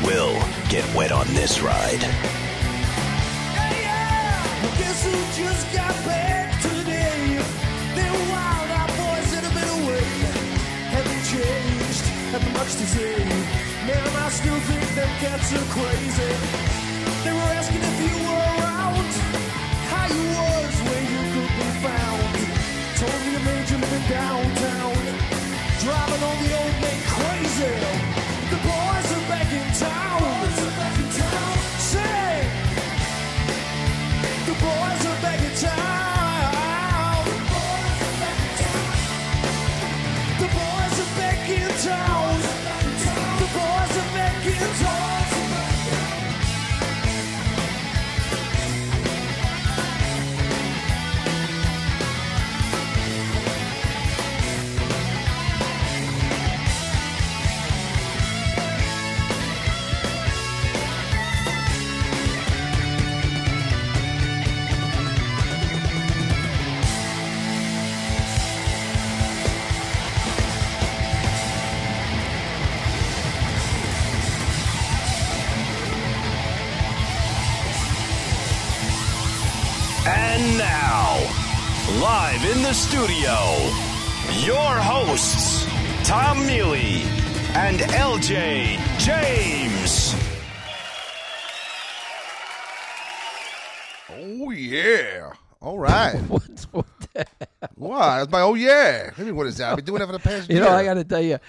will get wet on this ride. Hey, yeah. Well, guess who just got back today? They're wild out boys that have been away. Haven't changed, haven't much to say. Man, I still think them cats are crazy. They were asking if you were around, how you was, where you could be found. Told me you made you living downtown, driving on the old man crazy. The boys are back in town. Say, the boys are back in town. The boys are back in town. The boys are back in town. And now, live in the studio, your hosts, Tom Neely and L.J. James. Oh, yeah. All right. What the hell? Wow, that's my oh, yeah. I mean, what is that? I've been doing that for the past year. I got to tell you,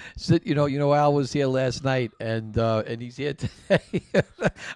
Al was here last night, and he's here today.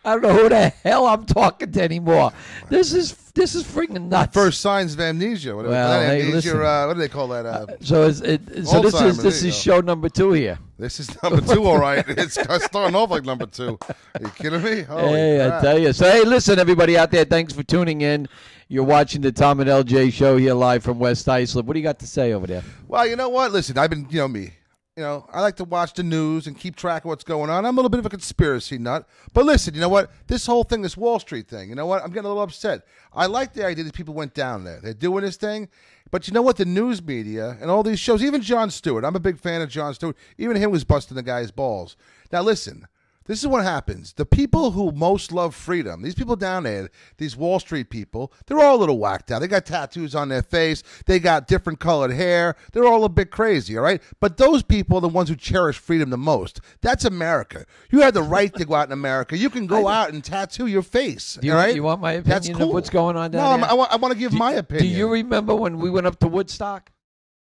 I don't know who the hell I'm talking to anymore. This is freaking nuts. First signs of amnesia. What, Well, hey, amnesia, listen. What do they call that? So this is show number 2 here. This is number 2, all right. It's starting off like number 2. Are you kidding me? Holy Hey, crap. I tell you. So, hey, listen, everybody out there, thanks for tuning in. You're watching the Tom and L.J. show here live from West Islip. What do you got to say over there? Well, you know what? Listen, I've been, me. I like to watch the news and keep track of what's going on. I'm a little bit of a conspiracy nut. But listen, you know what? This whole thing, this Wall Street thing, you know what? I'm getting a little upset. I like the idea that people went down there. They're doing this thing. But you know what? The news media and all these shows, even Jon Stewart, I'm a big fan of Jon Stewart. Even him was busting the guy's balls. Now, listen. This is what happens. The people who most love freedom, these people down there, these Wall Street people, they're all a little whacked out. They got tattoos on their face. They got different colored hair. They're all a bit crazy, all right? But those people are the ones who cherish freedom the most. That's America. You have the right to go out in America. You can go out and tattoo your face, all right? You want my opinion That's cool. of what's going on down there? No, I want to give my opinion. Do you remember when we went up to Woodstock?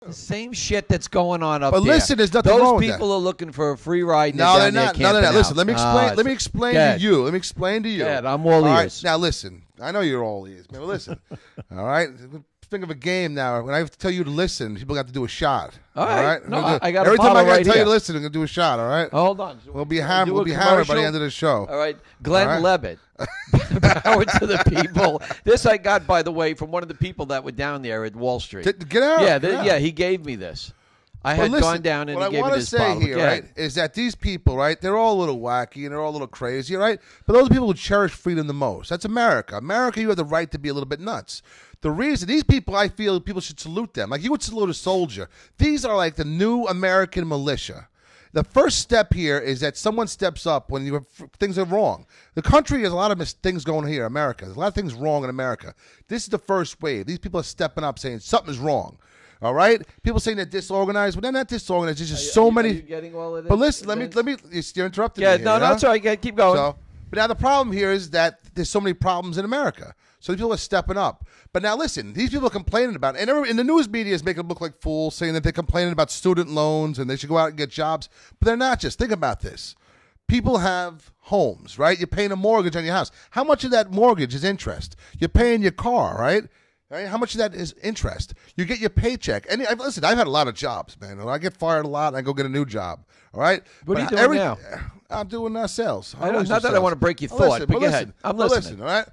The same shit that's going on up But there. listen, there's nothing Those wrong with that. people are looking for a free ride. And No, they're down not. there No, they're not. camping Listen, out. let me explain. Let me explain go to ahead. you. Let me explain to you. Go ahead, I'm all right, ears. now listen. I know you're all ears, man. But listen. All right. Think of a game now. When I have to tell you to listen, people have to do a shot. All right. No, I'm gonna I got a every time bottle I gotta right tell here. you to listen, I'm gonna do a shot. All right. Oh, hold on. We'll be Do hammered. a We'll be hammered by the commercial? end of the show. All right. Glenn All right. Levitt. Power to the people. This I got, by the way, from one of the people that were down there at Wall Street. Get out. Yeah, get out. yeah, he gave me this. I But had listen, gone down and what he gave I me want this to say bottle. here, Go right, ahead. is that these people, right, they're all a little wacky and they're all a little crazy, right? But those are people who cherish freedom the most. That's America. America, you have the right to be a little bit nuts. The reason, these people, I feel people should salute them. Like you would salute a soldier. These are like the new American militia. The first step here is that someone steps up when things are wrong. The country has a lot of things going on here, America. There's a lot of things wrong in America. This is the first wave. These people are stepping up saying something's wrong. All right? People saying they're disorganized. Well, they're not disorganized. There's just so many. Are you getting all of this? But listen, let me. You're interrupting me. Yeah, here, no, you know? that's all right. Keep going. So, but now the problem here is that there's so many problems in America. So these people are stepping up. But now listen, these people are complaining about it. And the news media is making them look like fools, saying that they're complaining about student loans and they should go out and get jobs. But they're not. Just think about this. People have homes, right? You're paying a mortgage on your house. How much of that mortgage is interest? You're paying your car, right? Right? How much of that is interest? You get your paycheck. And listen, I've had a lot of jobs, man. I get fired a lot and I go get a new job. All right? What are you doing now? I'm doing sales. I know, always not do that I sales. want to break your But thought, listen, but but go listen, ahead. I'm but listening. Listen, all right?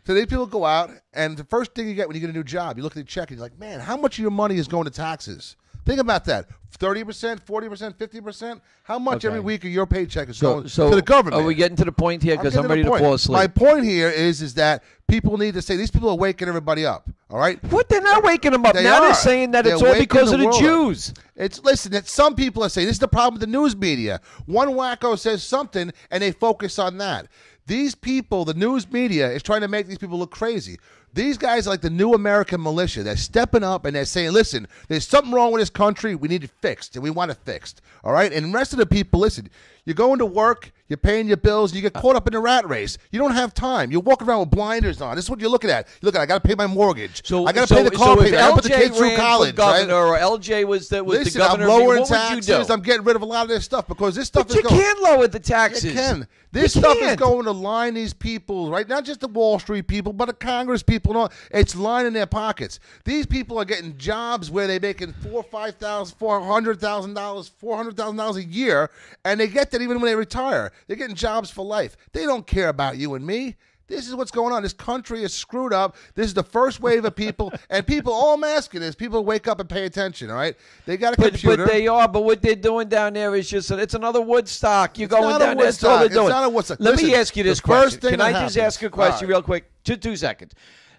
So these people go out, and the first thing you get when you get a new job, you look at the check, and you're like, man, how much of your money is going to taxes? Think about that. 30%, 40%, 50%? How much every week of your paycheck is going to the government? Are we getting to the point here? Because I'm ready to fall asleep. My point here is that people need to say, these people are waking everybody up. All right. What? They're not waking them up. They Now are. they're saying that it's They're all waking because of the world up. Jews. Listen, some people are saying this is the problem with the news media. One wacko says something, and they focus on that. These people, the news media, is trying to make these people look crazy. These guys are like the new American militia. They're stepping up and they're saying, listen, there's something wrong with this country. We need it fixed, and we want it fixed. All right? And the rest of the people, listen, you're going to work, you're paying your bills, and you get caught up in the rat race. You don't have time. You're walking around with blinders on. This is what you're looking at. You're looking at, I got to pay my mortgage. I got to pay the car payment. I got to put the kids through college. Governor, right? or LJ was the Listen, governor, I'm lowering what taxes. would you do? I'm getting rid of a lot of this stuff because this stuff But is you going. can't lower the taxes. You can. This You stuff is can't. going to line these people, right? Not just the Wall Street people, but the Congress people. And all. It's lining their pockets. These people are getting jobs where they're making $400,000 a year, and they get that even when they retire. They're getting jobs for life. They don't care about you and me. This is what's going on. This country is screwed up. This is the first wave of people, and people, all I'm asking is people wake up and pay attention, all right? They got a computer. But they are. But what they're doing down there is just, it's another Woodstock. You're going not a down there. That's all Woodstock. they're doing. It's not a Woodstock. Let Listen, me ask you this the first question. thing Can that I just happens- ask a question all right. real quick? 2 seconds.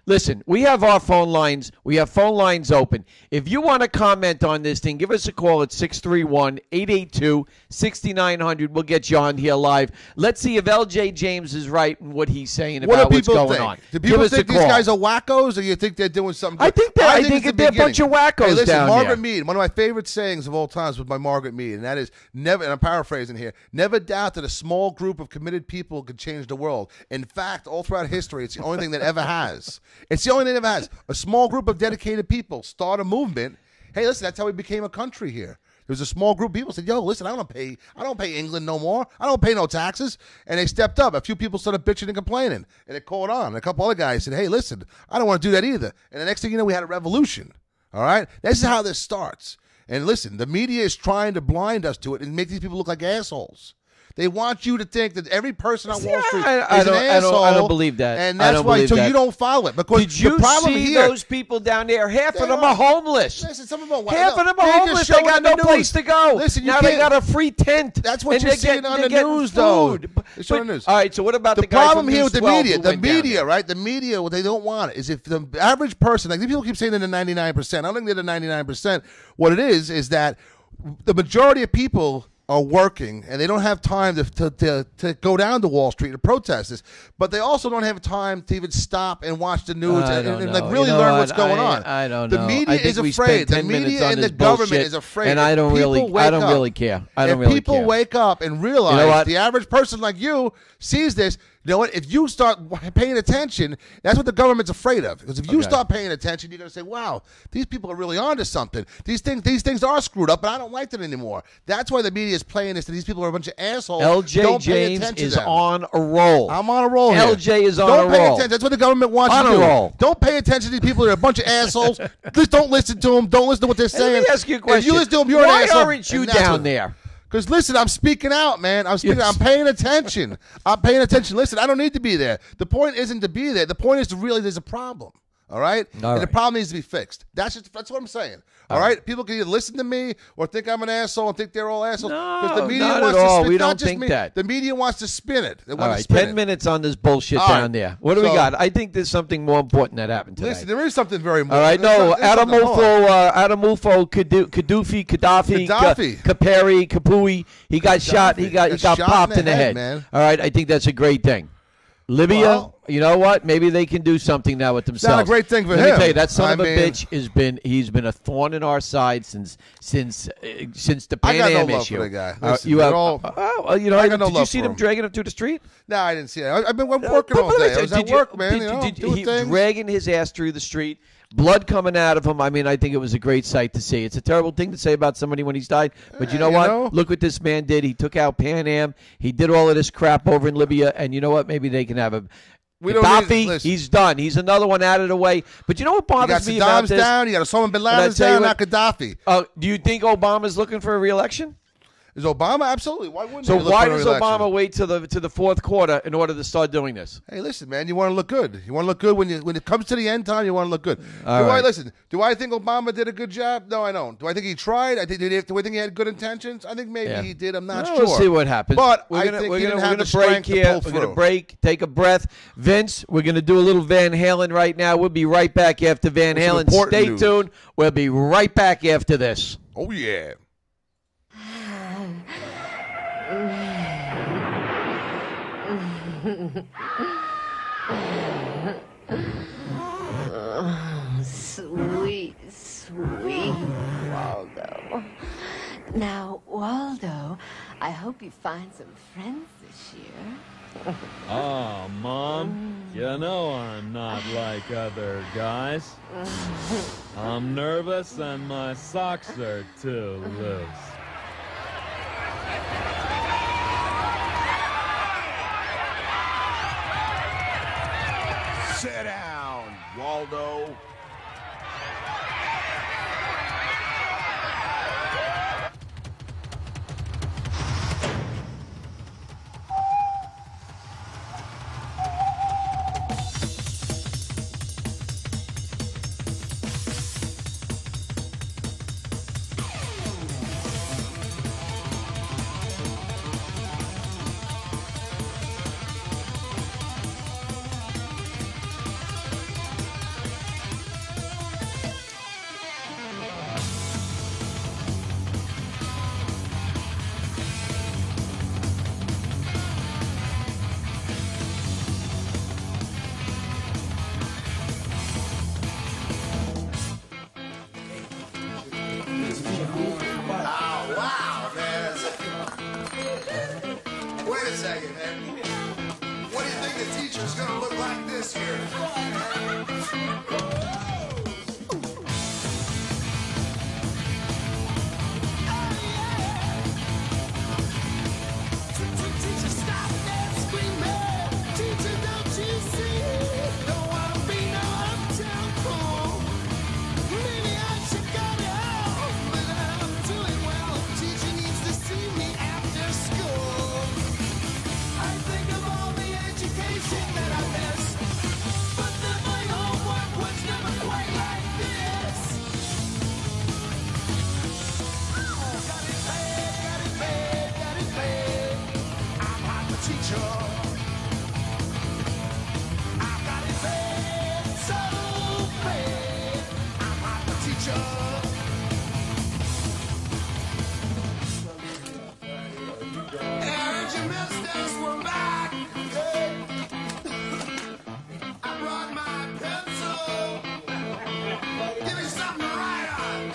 Listen, we have our phone lines. We have phone lines open. If you want to comment on this thing, give us a call at 631-882-6900. We'll get you on here live. Let's see if L.J. James is right in what he's saying What about do what's people going think? on. Do Give people us a think these call. guys are wackos, or you think they're doing something good? I think they're it's the a bunch of beginning. wackos Hey, listen, down Margaret there. Mead, one of my favorite sayings of all times was by Margaret Mead, and that is never, and I'm paraphrasing here, never doubt that a small group of committed people could change the world. In fact, all throughout history, it's the only thing that ever has. It's the only thing that ever has. A small group of dedicated people start a movement. Hey, listen, that's how we became a country here. There was a small group of people said, yo, listen, I don't pay England no more. I don't pay no taxes. And they stepped up. A few people started bitching and complaining. And it caught on. And a couple other guys said, hey, listen, I don't want to do that either. And the next thing you know, we had a revolution. All right? This is how this starts. And listen, the media is trying to blind us to it and make these people look like assholes. They want you to think that every person on Wall Street is an asshole. I don't believe that. And that's why, so you don't follow it. Because Did you the problem see here, those people down there? Half They of them are. are homeless. Listen, some of them are Half of them are they're just homeless. They showing got in the no news. place to go. Listen, you now they can't- got a free tent. That's what and you're they're seeing getting- on they're the getting news, though. food. They're showing the news. All right, so what about the guy problem from here News with the 12 media? who The went down media, there? right? The media, what they don't want is if the average person, like these people keep saying they're the 99%. I don't think they're the 99%. What it is that the majority of people are working, and they don't have time to go down to Wall Street and protest this. But they also don't have time to even stop and watch the news and like really learn what's going on. I don't the know. media I think is we afraid. spent The 10 minutes media on and this the government bullshit, is afraid. and If I don't people really wake up- really care. I don't if really people care. wake up and realize You know what? the average person like you sees this, you know what? If you start paying attention, that's what the government's afraid of. Because if you start paying attention, you're going to say, "Wow, these people are really onto something. These things are screwed up, and I don't like it anymore." That's why the media is playing this. That these people are a bunch of assholes. L.J. Don't pay James attention is to them. on a roll. I'm on a roll here. L.J. is on don't a pay roll. attention. That's what the government wants On you a to do. roll. Don't pay attention to these people. They're a bunch of assholes. Just don't listen to them. Don't listen to what they're saying. Let me ask you a question. If you listen to them, you're Why an asshole. aren't you And that's down what- there? Because listen, I'm speaking out, man. I'm speaking. Yes. I'm paying attention. I'm paying attention. Listen, I don't need to be there. The point isn't to be there. The point is to really there's a problem. All right? All and the right. problem needs to be fixed. That's what I'm saying. All right? People can either listen to me or think I'm an asshole and think they're all assholes. No, the media not wants at all. to spin, We not don't just think me. that. The media wants to spin it. They All want to right, spin 10 it. minutes on this bullshit All down right. there. What do we So- got? I think there's something more important that happened today. Listen, there is something very All important. right, no, There's something more. Adamulfo, Gaddafi, Gaddafi. Kaperi, Kapui. He got shot. He got Got shot popped in the head. man. All right, I think that's a great thing. Libya, Well- you know what? Maybe they can do something now with themselves. not a great thing for Let me him. tell you, that son I of a mean- bitch he's been a thorn in our side since the I Pan got no Am love issue. for the guy. Listen, you we're have, all- you know, I got no did you love see for them him. dragging him through the street? No, I didn't see it. I've been working all day. I was at work, man. Doing he things. dragging his ass through the street, blood coming out of him. I mean, I think it was a great sight to see. It's a terrible thing to say about somebody when he's died, but you know what? Look what this man did. He took out Pan Am. He did all of this crap over in Libya, and you know what? Maybe they can have a We don't need- Gaddafi. listen. He's done. He's another one out of the way. But you know what You got bothers me about Saddam's this? down. You got Osama bin I Laden's tell you down. Not what- Gaddafi. Do you think Obama's looking for a re-election? Is Obama? Absolutely. Why wouldn't So he look why for an does election? Obama wait to the fourth quarter in order to start doing this? Hey, listen, man. You want to look good. You want to look good when it comes to the end time. You want to look good. All right. Do I think Obama did a good job? No, I don't. Do I think he tried? Do I think he had good intentions? I think maybe he did. I'm not sure. We'll see what happens. But we're I gonna, think we're he gonna, didn't we're have gonna the break strength here. to pull We're through. gonna break. Take a breath, Vince. We're gonna do a little Van Halen right now. We'll be right back after Van Some Halen. important Stay news. tuned. We'll be right back after this. Oh yeah. Sweet, sweet Waldo. Now, Waldo, I hope you find some friends this year. Oh, Mom, you know I'm not like other guys. I'm nervous and my socks are too loose. Sit down, Waldo. Wait a second, man. What do you think the teacher's gonna look like this year? Teacher, stop that screaming. Teacher, don't you see? Don't wanna be no uptown fool. Maybe I should go to hell, but I'm doing well. Teacher needs to see me after school. I think of all the education that I missed, but then my homework was never quite like this. Got it bad, got it bad, got it bad. I'm not the teacher. I got it bad, so bad. I'm not the teacher. And your misters were back. I brought my pencil. Give me something to write on.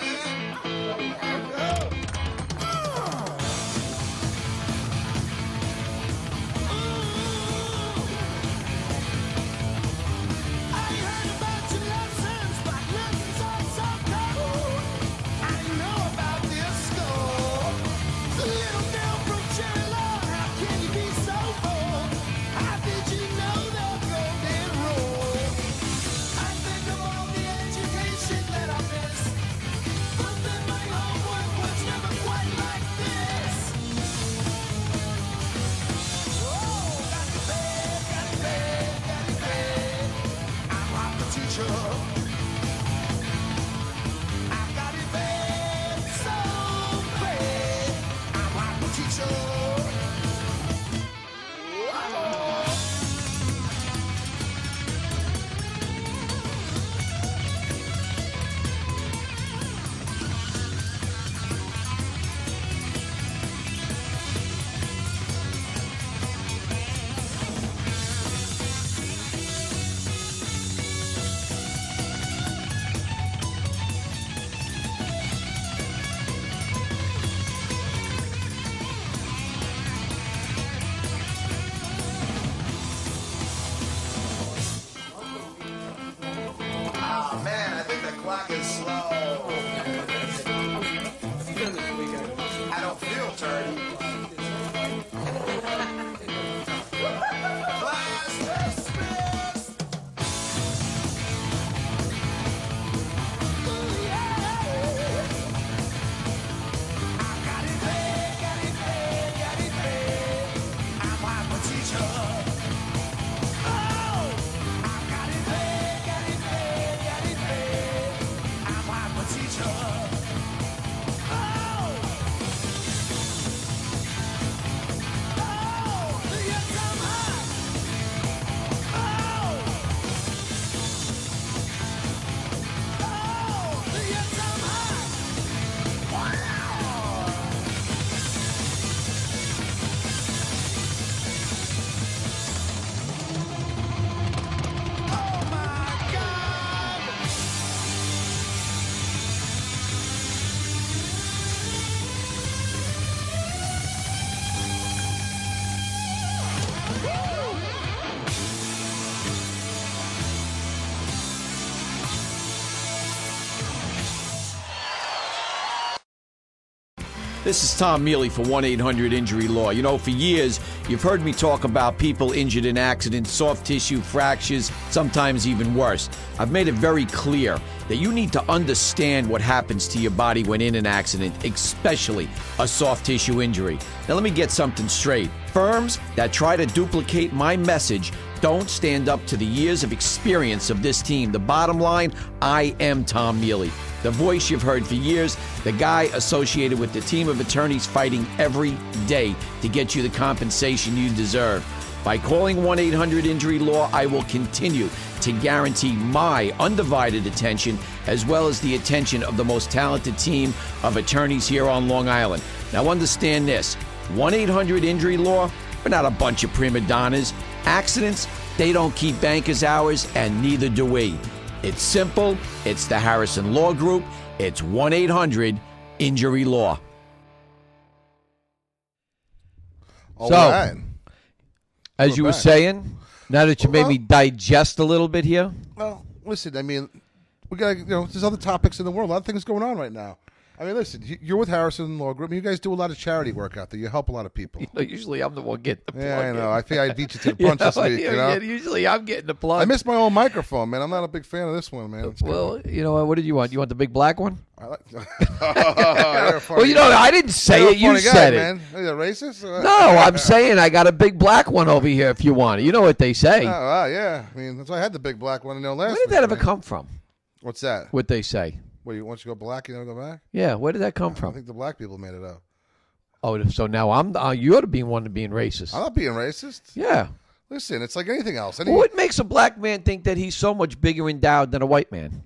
This is Tom Mealy for 1-800-INJURY-LAW. You know, for years, you've heard me talk about people injured in accidents, soft tissue fractures, sometimes even worse. I've made it very clear that you need to understand what happens to your body when in an accident, especially a soft tissue injury. Now, let me get something straight. Firms that try to duplicate my message don't stand up to the years of experience of this team. The bottom line, I am Tom Mealy, the voice you've heard for years, the guy associated with the team of attorneys fighting every day to get you the compensation you deserve. By calling 1-800-INJURY-LAW, I will continue to guarantee my undivided attention as well as the attention of the most talented team of attorneys here on Long Island. Now understand this, 1-800-INJURY-LAW, we're not a bunch of prima donnas. Accidents, they don't keep bankers' hours, and neither do we. It's simple. It's the Harrison Law Group. It's 1-800-INJURY-LAW. Right. As you were saying, now that you made me digest a little bit here. Well, listen, I mean, we got there's other topics in the world. A lot of things going on right now. I mean, listen, you're with Harrison Law Group. You guys do a lot of charity work out there. You help a lot of people. Usually I'm the one getting the plug. Yeah, I know. I think I beat you to the punch this week. Yeah, usually I'm getting the plug. I missed my own microphone, man. I'm not a big fan of this one, man. Well, you know, what did you want? You want the big black one? I like. Well, you know, I didn't say it. You said it. Man. Are you a racist? No, I'm saying I got a big black one over here if you want it. You know what they say. Oh, yeah. I mean, that's why I had the big black one last Where did that ever come from? What's that? What they say. Well, once you go black, you never go back? Yeah, where did that come from? I think the black people made it up. Oh, so now you're being one to being racist. I'm not being racist. Yeah. Listen, it's like anything else. What makes a black man think that he's so much bigger endowed than a white man?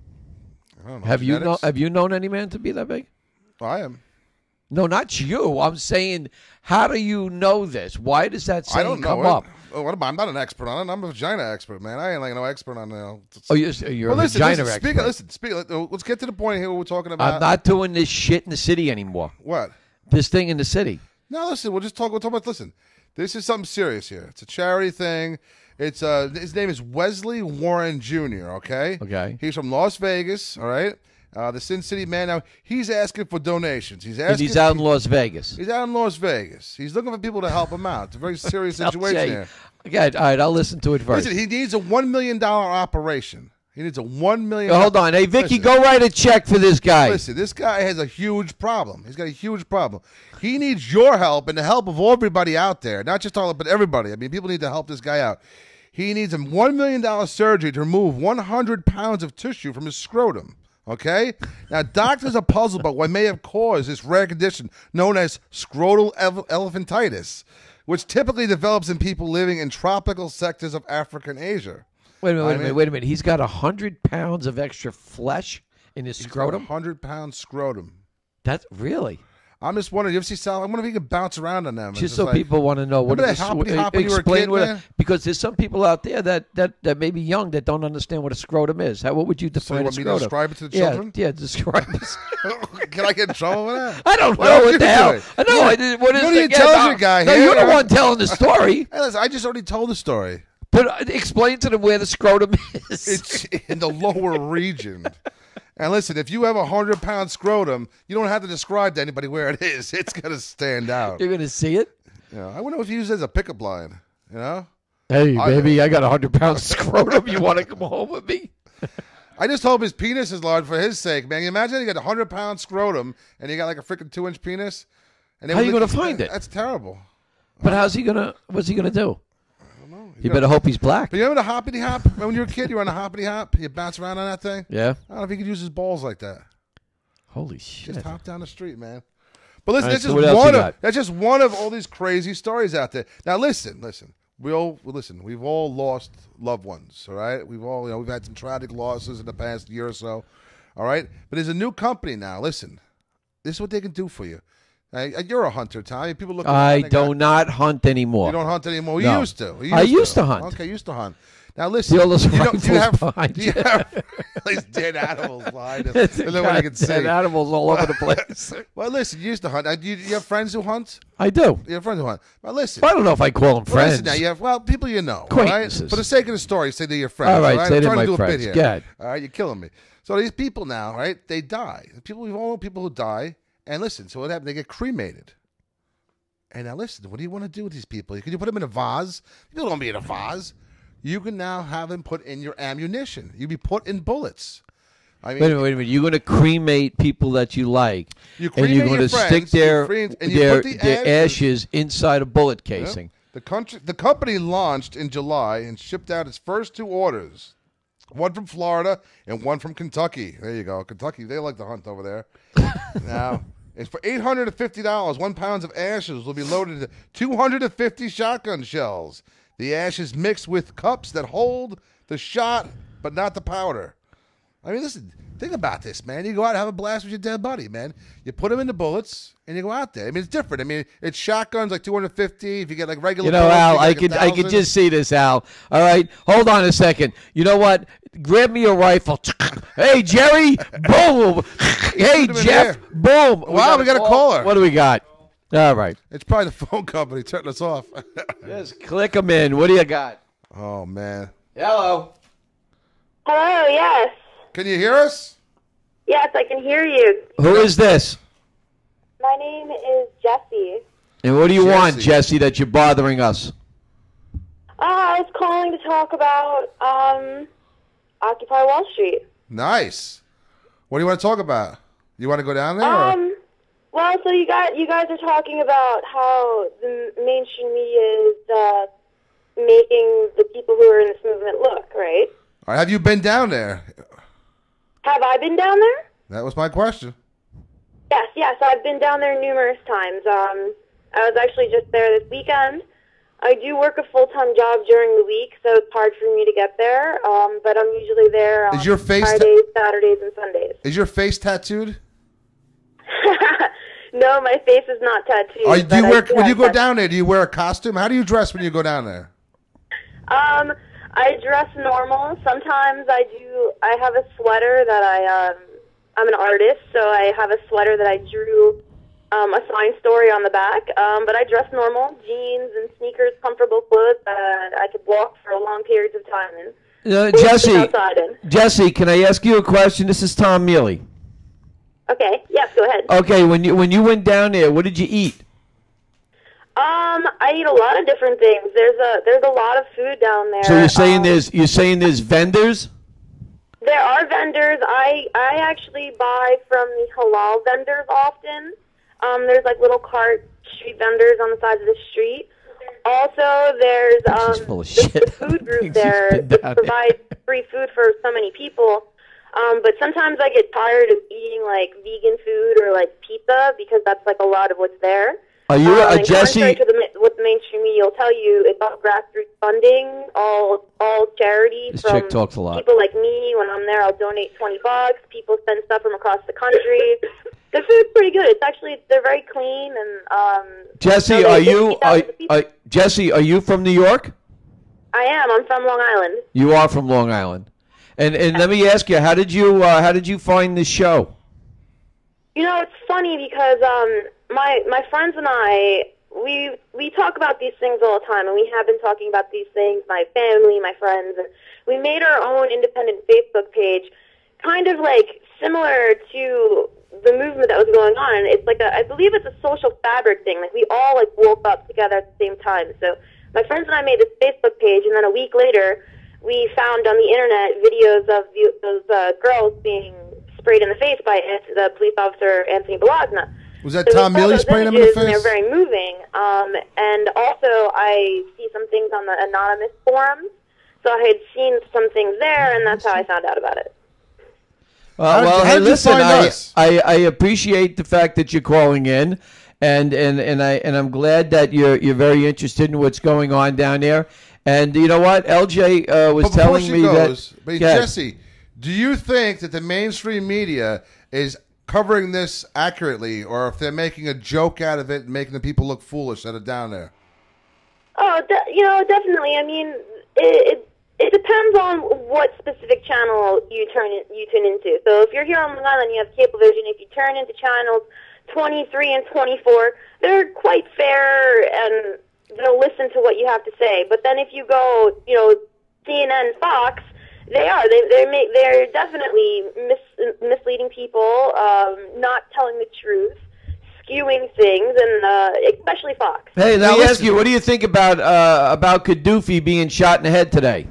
I don't know. Have you known any man to be that big? I am. No, not you. I'm saying, how do you know this? Why does that saying come up? I'm not an expert on it. I'm a vagina expert, man. I ain't like no expert on you're a vagina expert. Let's get to the point here. What we're talking about. I'm not doing this shit in the city anymore. What? This thing in the city. No, listen. We'll talk about. Listen, this is something serious here. It's a charity thing. It's his name is Wesley Warren Jr. Okay. Okay. He's from Las Vegas. All right. The Sin City man. Now he's asking for donations. He's out in Las Vegas. He's out in Las Vegas. He's looking for people to help him out. It's a very serious situation here. Okay, all right, I'll listen to it first. Listen, he needs a $1 million operation. He needs a $1 million. Hold on. Hey, Vicky, go write a check for this guy. Listen, this guy has a huge problem. He's got a huge problem. He needs your help and the help of everybody out there. Not just all, but everybody. I mean, people need to help this guy out. He needs a $1 million surgery to remove 100 pounds of tissue from his scrotum. Okay? Now, doctors are puzzled about what may have caused this rare condition known as scrotal elephantitis, which typically develops in people living in tropical sectors of Africa and Asia. Wait a minute. He's got 100 pounds of extra flesh in his scrotum? 100-pound scrotum. That's really? I'm just wondering, you ever see Sal? I wonder if he can bounce around on them. Just so people want to know what it is. Explain what because there's some people out there that may be young that don't understand what a scrotum is. What would you define a scrotum? Me to describe it to the children? Yeah, describe it. Can I get in trouble with that? I don't know what the hell. I know. What is you're the intelligent guy here. No, you're the one telling the story. Hey, listen, I just already told the story. But explain to them where the scrotum is. It's in the lower region. And listen, if you have 100-pound scrotum, you don't have to describe to anybody where it is. It's going to stand out. You're going to see it? Yeah, I wonder if you use it as a pickup line, you know? Hey, baby, I got 100-pound scrotum. You want to come home with me? I just hope his penis is large for his sake, man. You imagine you got a 100-pound scrotum and you got like a freaking 2-inch penis? And how are you going to find it? That's terrible. But what's he going to do? You better hope he's black. But you remember the hoppity hop? When you were a kid, you were on a hoppity hop. You bounce around on that thing. Yeah. I don't know if he could use his balls like that. Holy shit! Just hop down the street, man. But listen, that's just one of all these crazy stories out there. Now listen. We've all lost loved ones. All right. We've had some tragic losses in the past year or so. All right. But there's a new company now. Listen, this is what they can do for you. You're a hunter, Tommy. People look. I do not hunt anymore. You don't hunt anymore. No. You used to. I used to hunt. Okay, used to hunt. Now listen. Do you have these dead animals behind us? Nobody can see. Dead animals all over the place. Well, listen. You used to hunt. Do you have friends who hunt? I do. You have friends who hunt. Well, listen. I don't know if I call them friends. Listen, now people you know. Acquaintances. Right? For the sake of the story, say they're your friends. All right, say I'm they're trying to my do a friends. bit here. Go ahead. All right, you're killing me. So these people now, right? They die. We all know people who die. And listen, so what happened? They get cremated. And now listen, what do you want to do with these people? Can you put them in a vase? People don't be in a vase. You can now have them put in your ammunition. You be put in bullets. I mean, wait a minute. You're going to cremate people that you like, you and you're cremate going your to friends, stick their and you put their ashes inside a bullet casing. The company launched in July and shipped out its first 2 orders. One from Florida and one from Kentucky. There you go. Kentucky, they like to hunt over there. Now, it's for $850. 1 pound of ashes will be loaded into 250 shotgun shells. The ashes mixed with cups that hold the shot, but not the powder. I mean, listen, think about this, man. You go out and have a blast with your dead buddy, man. You put them in the bullets, and you go out there. I mean, it's different. I mean, it's shotguns like 250. If you get like regular bullets, Al, I like could just see this, Al. All right, hold on a second. You know what? Grab me a rifle. Hey, Jerry, boom. Hey, Jeff, boom. Wow, we got a caller. What do we got? All right. It's probably the phone company turning us off. Just click them in. What do you got? Oh, man. Hello. Hello, yes. Can you hear us? Yes, I can hear you. Who is this? My name is Jessie. And what do you want, Jesse, that you're bothering us? I was calling to talk about Occupy Wall Street. Nice. What do you want to talk about? You want to go down there? Or? Well, so you guys are talking about how the mainstream media is making the people who are in this movement look, right? All right, have you been down there? Have I been down there? That was my question. Yes, I've been down there numerous times. I was actually just there this weekend. I do work a full-time job during the week, so it's hard for me to get there, but I'm usually there on Fridays, Saturdays, and Sundays. Is your face tattooed? No, my face is not tattooed. When you go down there, do you wear a costume? How do you dress when you go down there? I dress normal. Sometimes I have a sweater that I'm an artist, so I have a sweater that I drew a signed story on the back. But I dress normal, jeans and sneakers, comfortable clothes that I could walk for long periods of time in. Jesse, can I ask you a question? This is Tom Mealy. Okay, yes, go ahead. Okay, when you went down there, what did you eat? I eat a lot of different things. There's a lot of food down there. So you're saying there's vendors? There are vendors. I actually buy from the halal vendors often. There's like little street vendors on the sides of the street. Also, there's the food group there that provides free food for so many people. But sometimes I get tired of eating like vegan food or like pizza because that's like a lot of what's there. Are you Jesse? Contrary to what the mainstream media will tell you, it's all grassroots funding, all charity. This from chick talks a lot. People like me, when I'm there, I'll donate $20. People send stuff from across the country. The food's pretty good. They're very clean and. Jesse, Jesse, are you from New York? I am. I'm from Long Island. You are from Long Island, and let me ask you, how did you find this show? You know, it's funny because my friends and I, we talk about these things all the time, and we have been talking about these things, my family, my friends, and we made our own independent Facebook page, kind of like similar to the movement that was going on. It's like I believe it's a social fabric thing. Like we all like woke up together at the same time. So my friends and I made this Facebook page, and then a week later, we found on the internet videos of those girls being sprayed in the face by the police officer Anthony Bologna. Was that Tom Mealy spraying him in the face? They're very moving. And also, I see some things on the anonymous forums. So I had seen some things there, and that's how I found out about it. Hey, listen, I appreciate the fact that you're calling in, and I'm glad that you're very interested in what's going on down there. And you know what, LJ was telling me that. But Jesse, do you think that the mainstream media is covering this accurately, or if they're making a joke out of it and making the people look foolish that are down there? Oh, definitely. I mean, it depends on what specific channel you tune into. So if you're here on Long Island, you have Cablevision. If you turn into channels 23 and 24, they're quite fair and they'll listen to what you have to say. But then if you go, CNN, Fox, they're definitely misleading people, not telling the truth. skewing things, and especially Fox. Hey, Now let me ask listen. you, what do you think about Gaddafi being shot in the head today?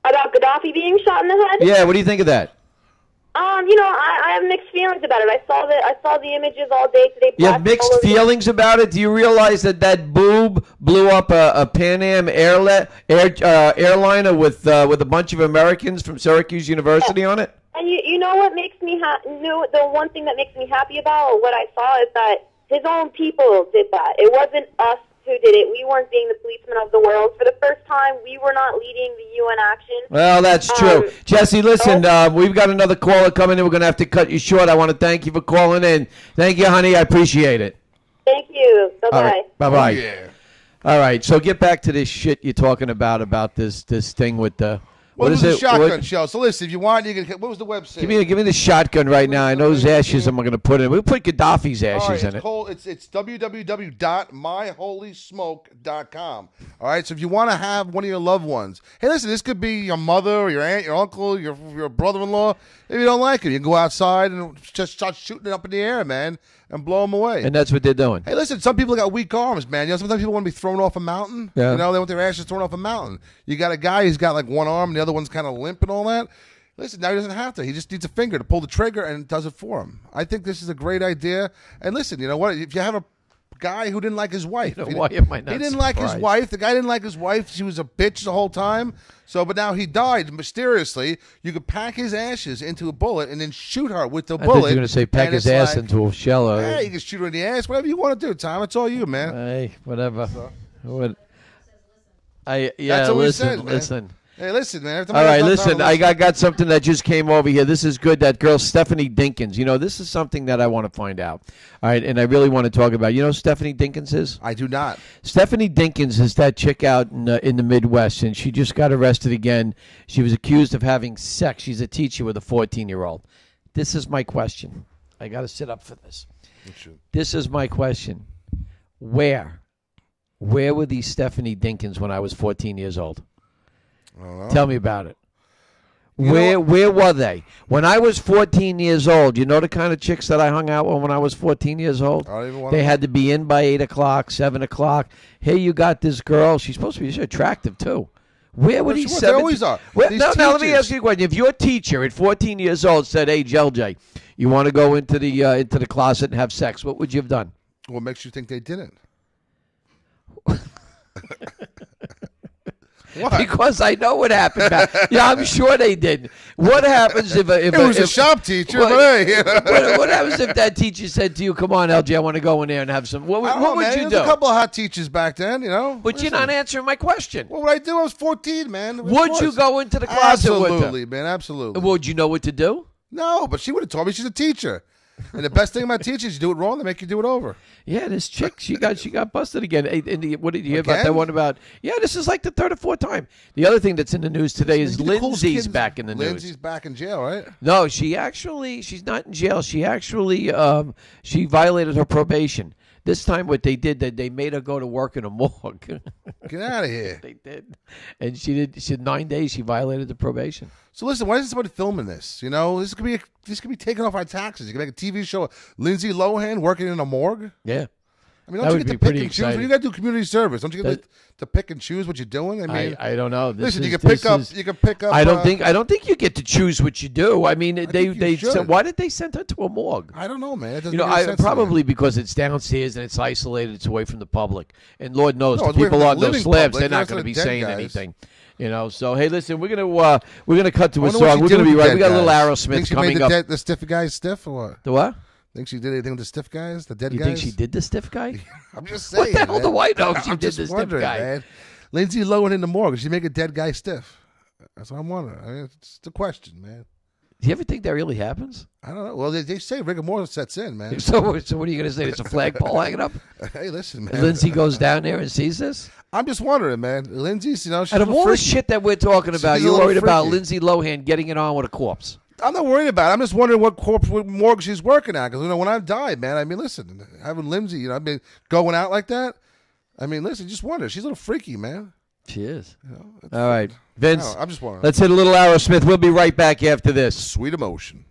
About Gaddafi being shot in the head? Yeah, what do you think of that? I have mixed feelings about it. I saw the images all day today. You have blasted all mixed over the- feelings about it? Do you realize that boob blew up a Pan Am airliner with a bunch of Americans from Syracuse University on it? And you know what makes me the one thing that makes me happy about what I saw is that his own people did that. It wasn't us who did it. We weren't being the policemen of the world. For the first time, we were not leading the UN action. Well, that's true. Jesse, listen, we've got another caller coming in. We're going to have to cut you short. I want to thank you for calling in. Thank you, honey. I appreciate it. Thank you. Bye-bye. All right. Bye-bye. Oh, yeah. All right, so get back to this shit you're talking about this thing with the... Well, What is this is it? a shotgun What- show. So listen, if you want, you can. What was the website? Give me the shotgun right now. I know those ashes I'm going to put in. We'll put Gaddafi's ashes in it. It's www.myholysmoke.com. All right, so if you want to have one of your loved ones, hey, listen, this could be your mother or your aunt, your uncle, your brother-in-law. If you don't like it, you can go outside and just start shooting it up in the air, man, and blow them away. And that's what they're doing. Hey, listen, some people got weak arms, man. Sometimes people want to be thrown off a mountain. Yeah. They want their ashes thrown off a mountain. You got a guy who's got like one arm and the other one's kind of limp and all that. Listen, now he doesn't have to. He just needs a finger to pull the trigger and it does it for him. I think this is a great idea. And listen, you know what? If you have a guy who didn't like his wife. Why am I not He didn't like his surprised? wife. The guy didn't like his wife. She was a bitch the whole time. But now he died mysteriously. You could pack his ashes into a bullet and then shoot her with the I bullet. thought you were going to say pack and his it's ass like, into a shell. Hey, you can shoot her in the ass. Whatever you want to do, Tom. It's all you, man. Hey, whatever. What? That's what we Listen, said, man. listen. Hey, listen, man. All right, listen. I got something that just came over here. This is good. That girl, Stephanie Dinkins. You know, this is something that I want to find out. All right, and I really want to talk about. You know who Stephanie Dinkins is? I do not. Stephanie Dinkins is that chick out in the Midwest, and she just got arrested again. She was accused of having sex. She's a teacher with a 14-year-old. This is my question. I got to sit up for this. This is my question. Where were these Stephanie Dinkins when I was 14 years old? Tell me about it. Where were they? When I was 14 years old, you know the kind of chicks that I hung out with when I was 14 years old? I don't even want to They know. had to be in by 8 o'clock, 7 o'clock. Here you got this girl. She's supposed to be attractive, too. Where were Well, these sure, they 17 always are. These Now, let me teachers- ask you a question. If your teacher at 14 years old said, hey, LJ, you want to go into the closet and have sex, what would you have done? What makes you think they didn't? What? Because I know what happened. Yeah, I'm sure they did. What happens if It was a shop teacher, what, but hey. what happens if that teacher said to you, "Come on, LJ, I want to go in there and have some"? What I don't know, would man. you There's do? a couple of hot teachers back then, you know. But you're not answering my question. What would I do? I was 14, man. Of Would you course. go into the closet with her? Absolutely, man. Absolutely. Would you know what to do? No, but she would have told me. She's a teacher. And the best thing about teachers, you do it wrong, they make you do it over. Yeah, this chick, she got busted again. What did you hear about Again? that one about? Yeah, this is like the third or fourth time. The other thing that's in the news today is Maybe the coolest Lindsay's kids- back in the news. Lindsay's back in jail, right? No, she's not in jail. She actually she violated her probation. This time what they did, that they made her go to work in a morgue. Get out of here. They did. And she had 9 days she violated the probation. So listen, why isn't somebody filming this? You know, this could be taken off our taxes. You can make a TV show, Lindsay Lohan working in a morgue. Yeah. I mean, That don't you would get be to pick pretty and choose? When exciting. you got to do community service, don't you get to pick and choose what you're doing? I mean, I don't know. listen, you can pick up. I don't think you get to choose what you do. I mean, think you should. why did they send her to a morgue? I don't know, man. It doesn't You know, make any sense to me. probably because it's downstairs and it's isolated, it's away from the public, and Lord knows No, the it's away people from the on those living slabs, public. they're not That's going to the be dead saying guys. anything. You know, so hey, listen, we're gonna cut to a wonder what song. she We're did gonna with be the right. dead We got a little guys. Aerosmith Think she coming made up. the stiff guys stiff or what? The what? Think she did anything with the stiff guys, the dead You guys? think she did the stiff guy? I'm just saying. What the hell man. do I know if she I'm did just the stiff wondering, guy? man. Lindsay Lohan in the morgue. Did she make a dead guy stiff? That's what I'm wondering. I mean, it's the question, man. Do you ever think that really happens? I don't know. Well, they say rigor mortis sets in, man. So what are you going to say? There's a flagpole hanging up? Hey, listen, man. And Lindsay goes down there and sees this? I'm just wondering, man. Lindsay's, you know, she's Out of a little all the freaky. shit that we're talking about, She's a you're little worried about freaky. Lindsay Lohan getting it on with a corpse. I'm not worried about it. I'm just wondering what morgue she's working at. Because, you know, when I died, man, I mean, listen, having Lindsay, you know, I mean, going out like that, I mean, listen, just wonder. She's a little freaky, man. She is. You know, it's- All right. Vince, I don't know, I'm just wondering. let's hit a little Aerosmith. We'll be right back after this. Sweet emotion.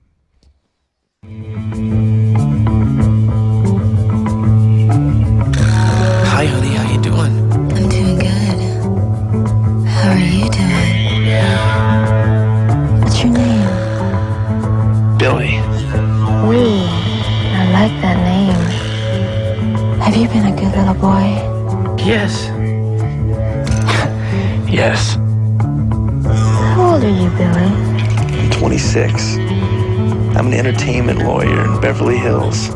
Yes. How old are you, Billy? I'm 26. I'm an entertainment lawyer in Beverly Hills.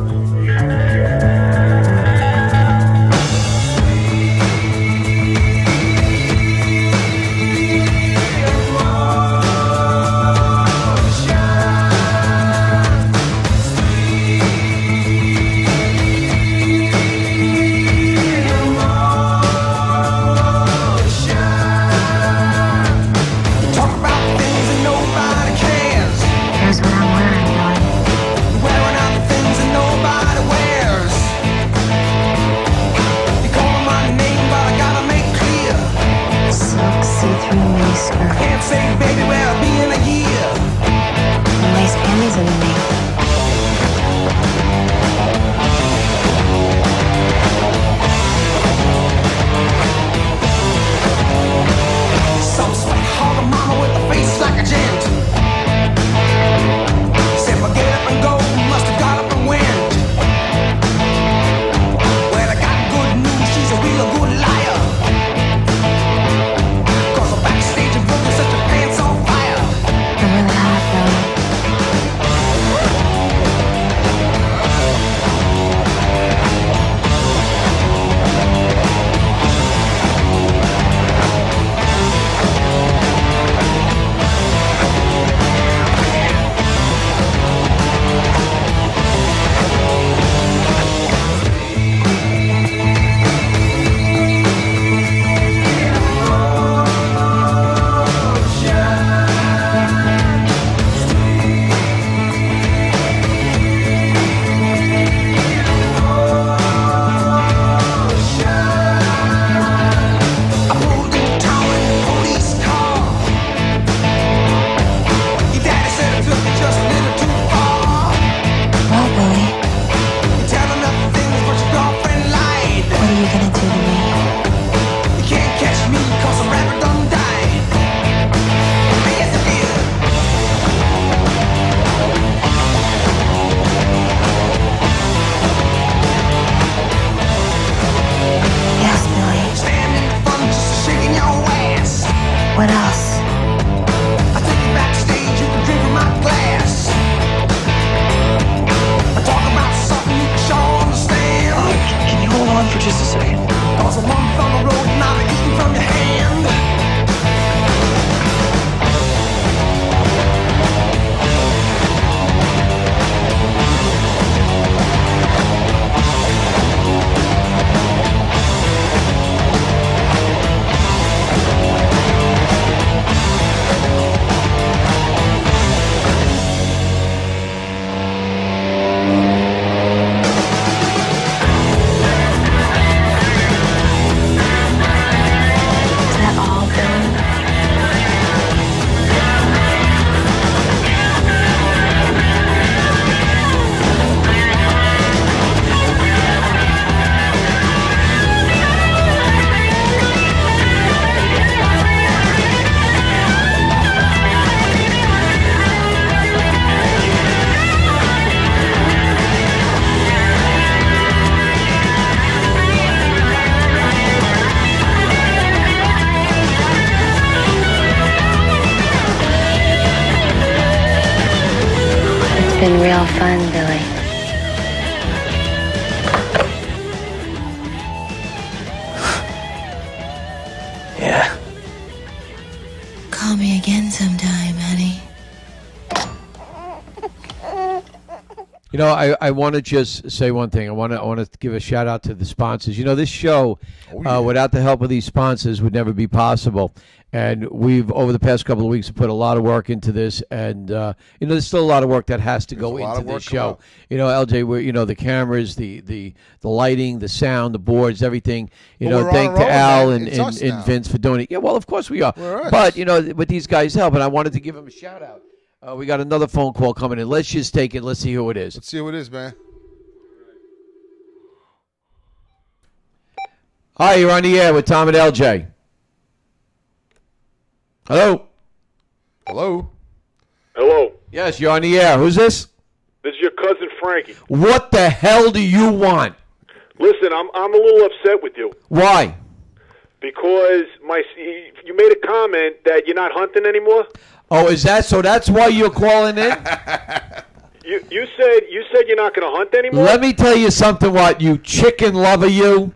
Here's what I'm wearing, Billy. Silk see-through mini skirt. Can't say, baby, where I'll be in a year. And lace panties underneath. Some sweet hog mama with a face like a gent. Said, but get up and go, must have got up and went. Well, I got good news, she's a real good liar. Cause her backstage and broke such a pants on fire. I'm really hot, Billy. I pulled into town in a police car. Your daddy said it took me just a little too far. Well, Billy, You tell him nothing but your girlfriend lied. what are you gonna do to me? You can't catch me cause a rabbit done died. Yes, it did. Yes, Billy. Standing in front just shaking your ass. What else? I take you backstage, you can drink from my glass. I talk about something you can sure understand. Can you hold on for just a second? Cause a month on the road and I'll be eating from your hand. Is that all, Billy? It's been real fun, Billy. Yeah. Call me again sometime, honey. You know, I want to just say one thing. I want to give a shout out to the sponsors. You know, this show, without the help of these sponsors, would never be possible. And we've, over the past couple of weeks, put a lot of work into this. And you know, there's still a lot of work that has to go into this show. You know, LJ, we're, the cameras, the lighting, the sound, the boards, everything. You know, thank to Al and Vince for doing it. Yeah, well, of course we are. But you know, with these guys' help, and I wanted to give them a shout out. We got another phone call coming in. Let's just take it. Let's see who it is. Let's see who it is, man. Hi, you're on the air with Tom and L.J. Hello? Hello? Hello. Yes, you're on the air. Who's this? This is your cousin Frankie. What the hell do you want? Listen, I'm a little upset with you. Why? because you made a comment that you're not hunting anymore. Oh, is that so? That's why you're calling in. You said you're not going to hunt anymore. Let me tell you something. What you chicken lover, you?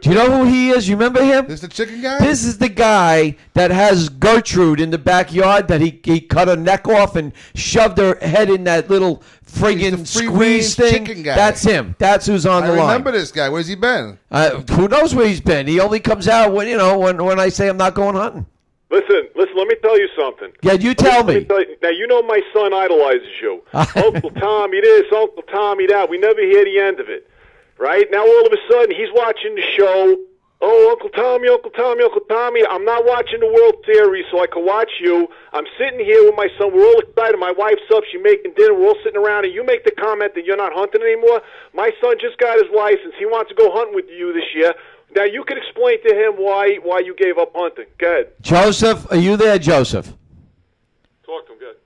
Do you know who he is? You remember him? This the chicken guy? This is the guy that has Gertrude in the backyard that he cut her neck off and shoved her head in that little friggin' squeeze thing. Chicken guy. That's him. That's who's on the line. I remember this guy. Where's he been? Who knows where he's been? He only comes out when when I say I'm not going hunting. Listen. Let me tell you something. Yeah, you tell me. Now you know my son idolizes you. Uncle Tommy this, Uncle Tommy that. We never hear the end of it. Right? Now all of a sudden he's watching the show. Oh, Uncle Tommy, Uncle Tommy, Uncle Tommy. I'm not watching the World Series so I can watch you. I'm sitting here with my son. We're all excited. My wife's up. She's making dinner. We're all sitting around, and you make the comment that you're not hunting anymore. My son just got his license. He wants to go hunting with you this year. Now, you can explain to him why you gave up hunting. Go ahead. Joseph, are you there, Joseph? Talk to him. Go ahead.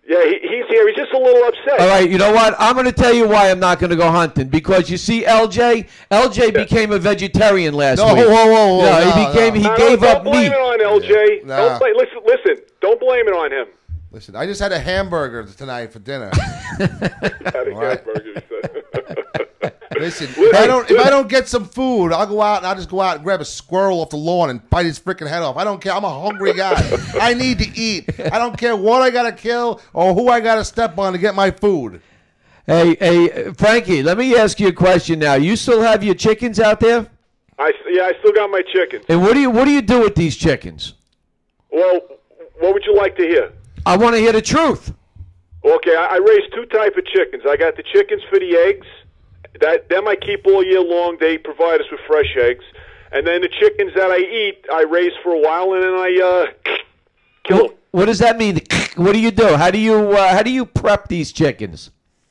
Yeah, he's here. He's just a little upset. All right, you know what? I'm going to tell you why I'm not going to go hunting. Because you see, LJ became a vegetarian last week. Whoa. He gave up meat. Don't blame it on LJ. Nah. Listen. Don't blame it on him. Listen, I just had a hamburger tonight for dinner. Listen, if I don't get some food, I'll go out and I'll just go out and grab a squirrel off the lawn and bite his freaking head off. I don't care. I'm a hungry guy. I need to eat. I don't care what I gotta kill or who I gotta step on to get my food. Hey, Frankie, let me ask you a question now. You still have your chickens out there? I still got my chickens. And what do you do with these chickens? Well, what would you like to hear? I want to hear the truth. Okay, I raise two type of chickens. I got the chickens for the eggs. Them I keep all year long. They provide us with fresh eggs. And then the chickens that I eat, I raise for a while, and then I kill them. What does that mean? What do you do? How do you prep these chickens?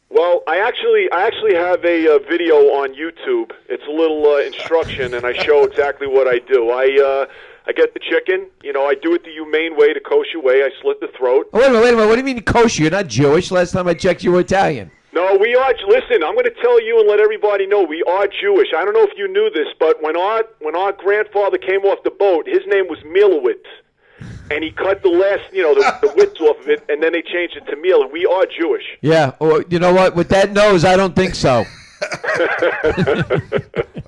Well, I actually have a video on YouTube. It's a little instruction, and I show exactly what I do. I get the chicken. I do it the humane way, the kosher way. I slit the throat. Oh, wait a minute. What do you mean kosher? You're not Jewish. Last time I checked, you were Italian. No, we are. Listen, I'm going to tell you and let everybody know we are Jewish. I don't know if you knew this, but when our grandfather came off the boat, his name was Milowitz, and he cut the last, the witz off of it, and then they changed it to meal, and we are Jewish. Yeah. Well, you know what? With that nose, I don't think so.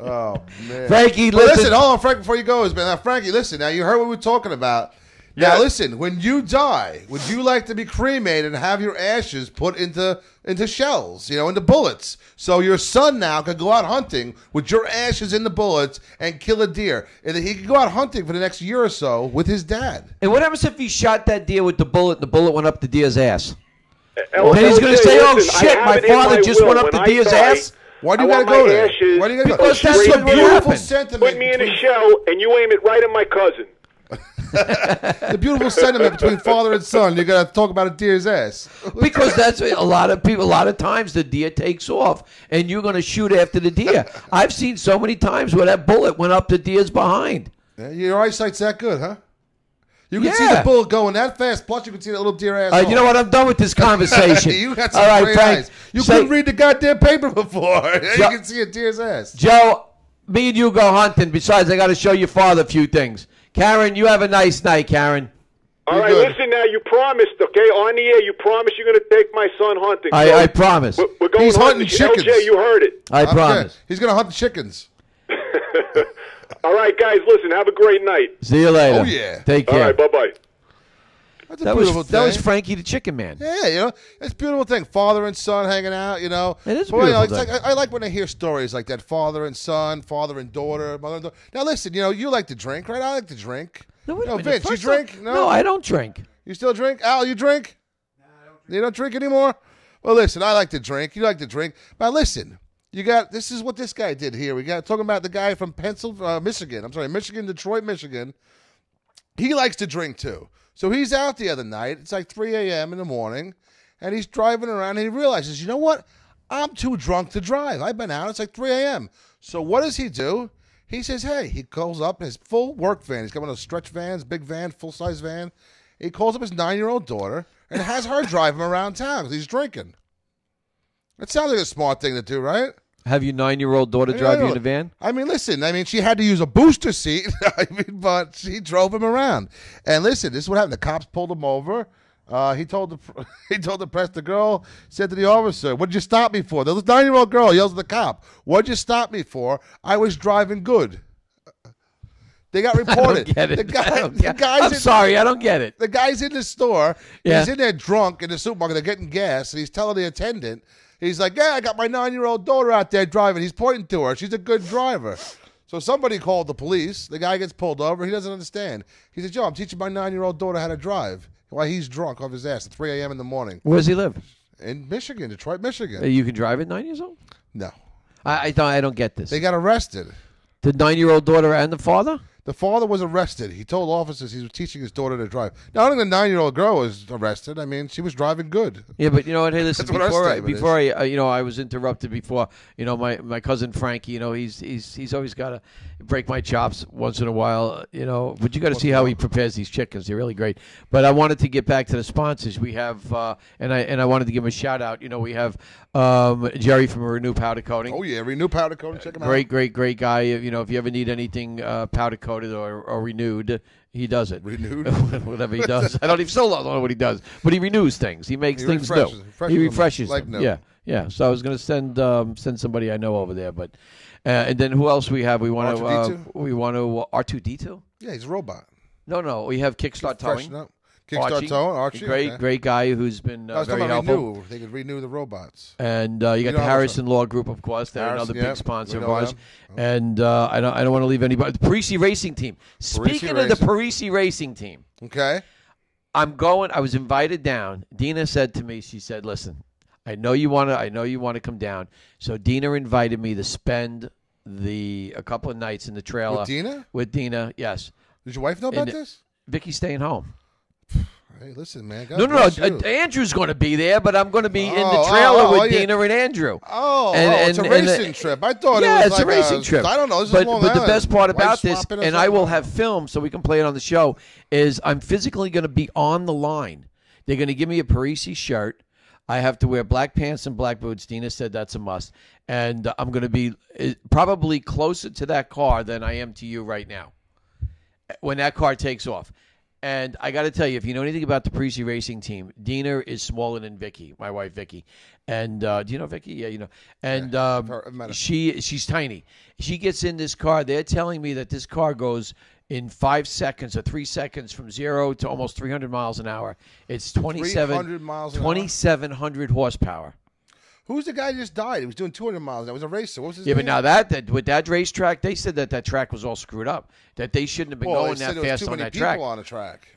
Oh man, Frankie, listen. Hold on, Frank. Before you go, man. Now, Frankie, listen. Now you heard what we were talking about. Now listen. When you die, would you like to be cremated and have your ashes put into shells? Into bullets. So your son now could go out hunting with your ashes in the bullets and kill a deer, and he could go out hunting for the next year or so with his dad. And what happens if he shot that deer with the bullet and the bullet went up the deer's ass? And he's going to say, "Oh shit, my father just went up the deer's ass." Why do you got to go there? Ashes, Why do you got to go? Because that's what beautiful happened. sentiment. Put me in a shell, and you aim it right at my cousin. The beautiful sentiment between father and son. You got to talk about a deer's ass. Because that's a lot of people. A lot of times the deer takes off, and you're going to shoot after the deer. I've seen so many times where that bullet went up the deer's behind. Yeah, your eyesight's that good, huh? You can see the bullet going that fast. Plus, you can see that little deer ass. You know what? I'm done with this conversation. You got some great eyes. You couldn't read the goddamn paper before. You can see a deer's ass. Joe, me and you go hunting. Besides, I got to show your father a few things. Karen, you have a nice night, Karen. All right, listen now. You promised, okay? On the air, you promised you're going to take my son hunting. I promise. We're going He's hunting chickens. LJ, you heard it. I promise. He's going to hunt the chickens. All right, guys, listen. Have a great night. See you later. Oh, yeah. Take care. All right, bye-bye. That's a beautiful thing. That was Frankie the Chicken Man. Yeah, it's a beautiful thing. Father and son hanging out, It is a beautiful thing. I like when I hear stories like that. Father and son, father and daughter, mother and daughter. Now, listen, you like to drink, right? I like to drink. No, wait a minute. Vince, you drink? No, I don't drink. You still drink? Al, you drink? No, I don't drink. You don't drink anymore? Well, listen, I like to drink. You like to drink. But listen, this is what this guy did here. We got talking about the guy from Michigan, Detroit, Michigan. He likes to drink too. So he's out the other night. It's like 3 a.m. in the morning, and he's driving around, and he realizes, you know what? I'm too drunk to drive. I've been out. It's like 3 a.m. So what does he do? He says, hey, he calls up his full work van. He's got one of those stretch vans, big van, full-size van. He calls up his 9-year-old daughter and has her drive him around town because he's drinking. It sounds like a smart thing to do, right? Have your 9-year-old daughter drive you in a van? I mean, listen. I mean, she had to use a booster seat. I mean, but she drove him around. And listen, this is what happened. The cops pulled him over. He told the press. The girl said to the officer, "What'd you stop me for?" The 9-year-old girl yells at the cop, "What'd you stop me for? I was driving good." They got reported. I don't get it. The guy's I'm sorry, I don't get it. The guy's in the store. Yeah. He's in there drunk in the supermarket. They're getting gas, and he's telling the attendant, he's like, "Yeah, I got my 9-year-old daughter out there driving." He's pointing to her. She's a good driver. So somebody called the police. The guy gets pulled over. He doesn't understand. He said, "Joe, I'm teaching my 9-year-old daughter how to drive." While he's drunk off his ass at 3 a.m. in the morning. Where does he live? In Michigan, Detroit, Michigan. You can drive at 9 years old? No. I don't get this. They got arrested. The 9-year-old daughter and the father? The father was arrested. He told officers he was teaching his daughter to drive. Now, I think the 9-year-old girl was arrested. I mean, she was driving good. Yeah, but you know what? Hey, listen. That's what Before I was interrupted before. You know, my cousin Frankie. You know, he's always got to break my chops once in a while. You know, but you got to see how he prepares these chickens. They're really great. But I wanted to get back to the sponsors. We have, and I wanted to give him a shout out. You know, we have Jerry from Renew Powder Coating. Oh yeah, Renew Powder Coating. Check him out. Great guy. You know, if you ever need anything powder coated or renewed, he does it. Renewed? Whatever he does. I don't know what he does. But he renews things. He makes things new. He refreshes like them. new. Yeah. So I was going to send somebody I know over there. But and then who else we have? We want to R2D2? Yeah, he's a robot. No. We have Kickstart Towing. Kickstart Towing, Archie. Great guy who's been very helpful. Renew. They could renew the robots. And you got the Harrison Law Group, of course. They're another big sponsor of ours. And I don't want to leave anybody. The Parisi Racing Team. Speaking of the Parisi Racing Team. Okay. I was invited down. Dina said to me, she said, "Listen, I know you want to come down." So Dina invited me to spend a couple of nights in the trailer. With Dina? With Dina, yes. Does your wife know about this? Vicky's staying home. Hey, listen, man. No. Andrew's going to be there, but I'm going to be in the trailer with Dina and Andrew. It's a racing trip. I thought it was it's a racing trip. I don't know. This but is Long the Island. best part about Wife this, swapping or and I will something? have film so we can play it on the show, is I'm physically going to be on the line. They're going to give me a Parisi shirt. I have to wear black pants and black boots. Dina said that's a must. And I'm going to be probably closer to that car than I am to you right now when that car takes off. And I got to tell you, if you know anything about the Parisi Racing Team, Dina is smaller than Vicky, my wife Vicky. And do you know Vicky? Yeah, you know. And she's tiny. She gets in this car. They're telling me that this car goes in 5 seconds or 3 seconds from 0 to almost 300 miles an hour. It's 2,700 horsepower. Who's the guy who just died? He was doing 200 miles. That was a racer. What was his name? But now that with that racetrack, they said that track was all screwed up. That they shouldn't have been going that fast on that track. Too many people on the track.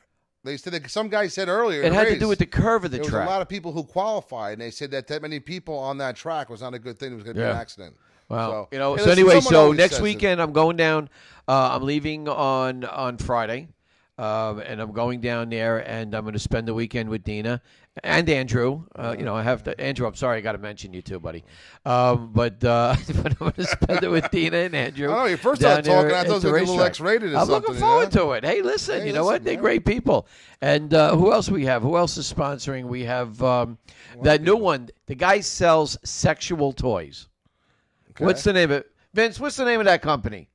They said some guy said earlier. It had to do with the curve of the track. There was a lot of people who qualified, and they said that many people on that track was not a good thing. It was going to be an accident. Wow. So, so anyway, next weekend I'm going down. I'm leaving on Friday. And I'm going down there, and I'm going to spend the weekend with Dina and Andrew. I have to. Andrew, I'm sorry, I got to mention you too, buddy. But I'm going to spend it with Dina and Andrew. Oh, you first started talking. I thought it was a little X-rated. I'm looking forward to it. Hey, listen, you know what? They're great people. And who else we have? Who else is sponsoring? We have that new one. The guy sells sexual toys. Okay. What's the name of it? Vince, what's the name of that company?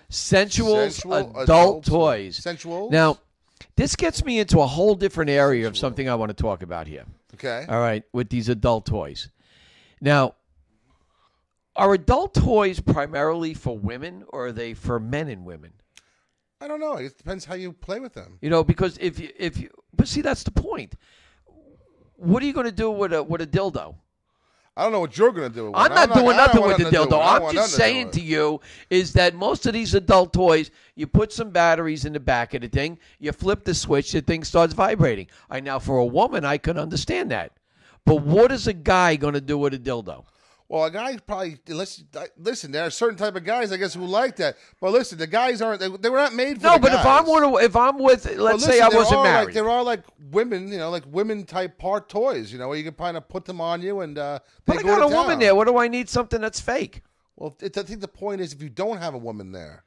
Sensual's Adult Toys. Sensuals? Now, this gets me into a whole different area of something I want to talk about here. Okay. All right, with these adult toys. Now, are adult toys primarily for women, or are they for men and women? I don't know. It depends how you play with them. You know, because if you but see, that's the point. What are you going to do with a dildo? I don't know what you're going to do. I'm not doing nothing with the dildo. I'm just saying to you is that most of these adult toys, you put some batteries in the back of the thing, you flip the switch, the thing starts vibrating. Now, for a woman, I can understand that. But what is a guy going to do with a dildo? Well, a guy probably listen. There are certain type of guys, I guess, who like that. But listen, the guys aren't. They were not made for. No, but guys. if I'm with, say I wasn't married, there are like women, like women type part toys, where you can kind of put them on you and. But I got a woman there. What do I need? Something that's fake. Well, I think the point is, if you don't have a woman there,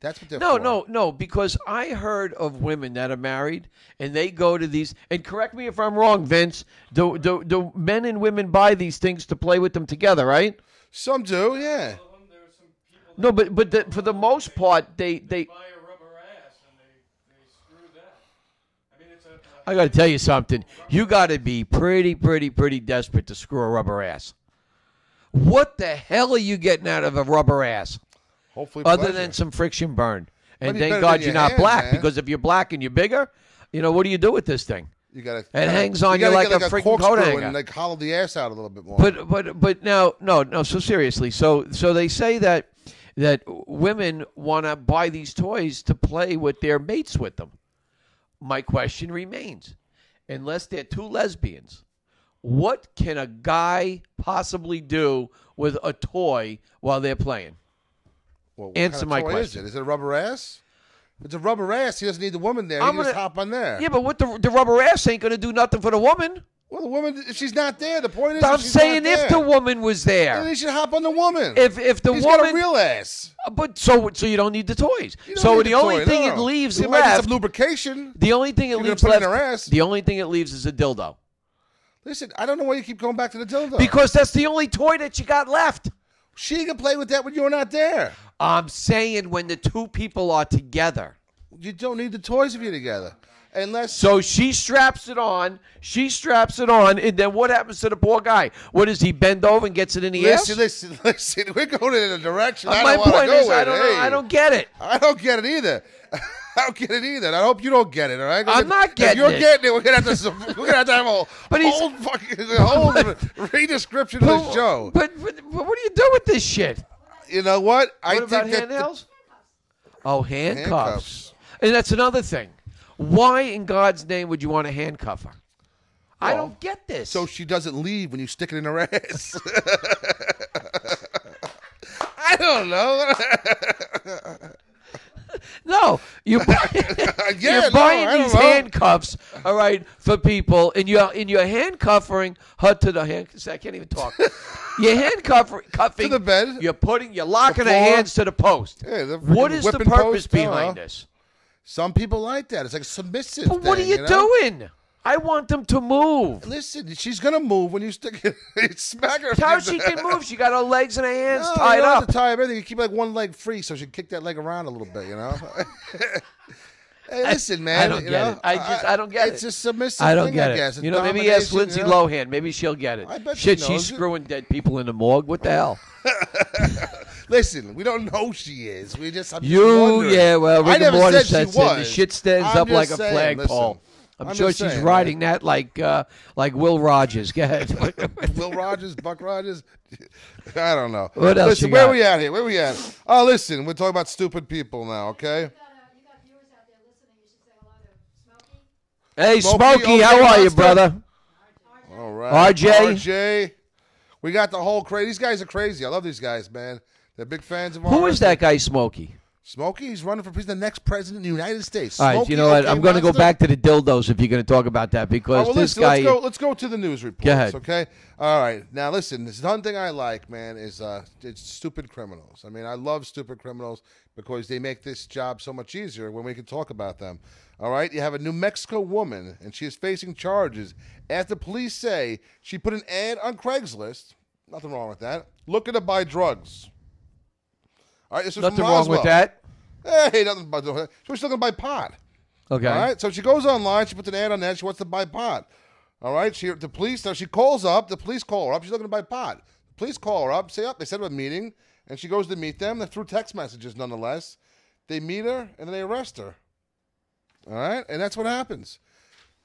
That's what they're No, for. no, because I heard of women that are married and they go to these. And correct me if I'm wrong, Vince. Do men and women buy these things to play with them together, right? Some do, yeah. No, but for the most part, they buy a rubber ass and they screw that. I mean, it's a I got to tell you something. You got to be pretty desperate to screw a rubber ass. What the hell are you getting out of a rubber ass? Hopefully, Other pleasure. than some friction burn. And But it's thank better God than you're your not hand, black, man. because if you're black and you're bigger, what do you do with this thing? You gotta. It hangs on you you gotta like get a freaking coat corkscrew hanger. and like hollow the ass out a little bit more. But now, no. So seriously, so they say that women want to buy these toys to play with their mates with them. My question remains: unless they're two lesbians, what can a guy possibly do with a toy while they're playing? Well, what Answer kind of my toy question. Is it a rubber ass? If it's a rubber ass, he doesn't need the woman there. He can just hop on there. Yeah, but what the rubber ass ain't going to do nothing for the woman. Well, the woman, if she's not there, the point is, I'm if she's saying not if there, the woman was there. then he should hop on the woman. If the He's woman got a real ass. But so you don't need the toys. You don't So need the the only toy, thing no. it leaves You might need left. some lubrication. The only thing it You're gonna leaves put it in left. her ass. The only thing it leaves is a dildo. Listen, I don't know why you keep going back to the dildo. Because that's the only toy that you got left. She can play with that when you're not there. I'm saying when the two people are together. You don't need the toys if you're together. Unless So she straps it on, and then what happens to the poor guy? What does he bend over and gets it in the ass? listen. We're going in a direction I My don't want to point go is, with. I don't know. Hey. I don't get it. I don't get it either. I don't get it either. And I hope you don't get it. All right? I'm not getting If you're it. getting it, we're gonna have to have a But he's- whole fucking whole redescription of the show. But what do you do with this shit? You know what? I What about think that handhelds? Oh, handcuffs. Handcuffs. And that's another thing. Why in God's name would you want to handcuff her? I Well, don't get this. so she doesn't leave when you stick it in her ass. I don't know. No, you Yeah, you're no, buying I don't these know. handcuffs, all right, for people, and you're handcuffing her to the hand. I can't even talk. You're handcuffing To the bed. You're locking The her floor. hands to the post. Yeah, the What freaking is the whipping purpose post, I don't behind know. this? Some people like that. It's like a submissive But what are thing, you know? doing? I want them to move. Listen, she's gonna move when you stick it. Smack her. How she can move? She got her legs and her hands No, tied you don't up. have to tie everything. You keep like one leg free so she can kick that leg around a little bit. You know. Hey, listen, man. I don't you get know, it. I don't get it. It's a submissive I don't thing, get I it. guess. It's Maybe ask domination, Lindsay you know? Lohan. Maybe she'll get it. I bet Shit, she knows she's it. screwing dead people in the morgue. What the hell? Listen, we don't know who she is. I'm just You, wondering. yeah, well, I rigor never mortis said she sets in. The was. shit stands I'm up like a just saying, flagpole. listen. I'm sure just she's saying, riding that like Will Rogers. Go ahead. Will Rogers, Buck Rogers. I don't know. What else Listen, you where got? we at here? Where we at? Oh, listen, we're talking about stupid people now, okay? Hey, Smokey, Smokey, how okay, are you, Monster? brother? All right. RJ? RJ. We got the whole crazy. These guys are crazy. I love these guys, man. They're big fans of Who ours. is that guy, Smokey? Smokey, he's running for president, the next president of the United States. All right, Smokey, you know what? okay, I'm going to go Monster? back to the dildos if you're going to talk about that All because right, well, this listen, guy. let's go to the news reports, Go ahead. okay? All right. Now, listen, this one thing I like, man, is it's stupid criminals. I mean, I love stupid criminals because they make this job so much easier when we can talk about them. All right? You have a New Mexico woman, and she is facing charges after police say she put an ad on Craigslist. Nothing wrong with that. Looking to buy drugs. All right, this was Nothing from wrong with Roswell. that. Hey, nothing but so she's looking to buy pot. Okay. All right. So she goes online. She puts an ad on there. She wants to buy pot. All right. The police. So she calls up. The police call her up. She's looking to buy pot. The police call her up. Say up. They set up a meeting, and she goes to meet them. They're through text messages, nonetheless. They meet her and then they arrest her. All right. And that's what happens.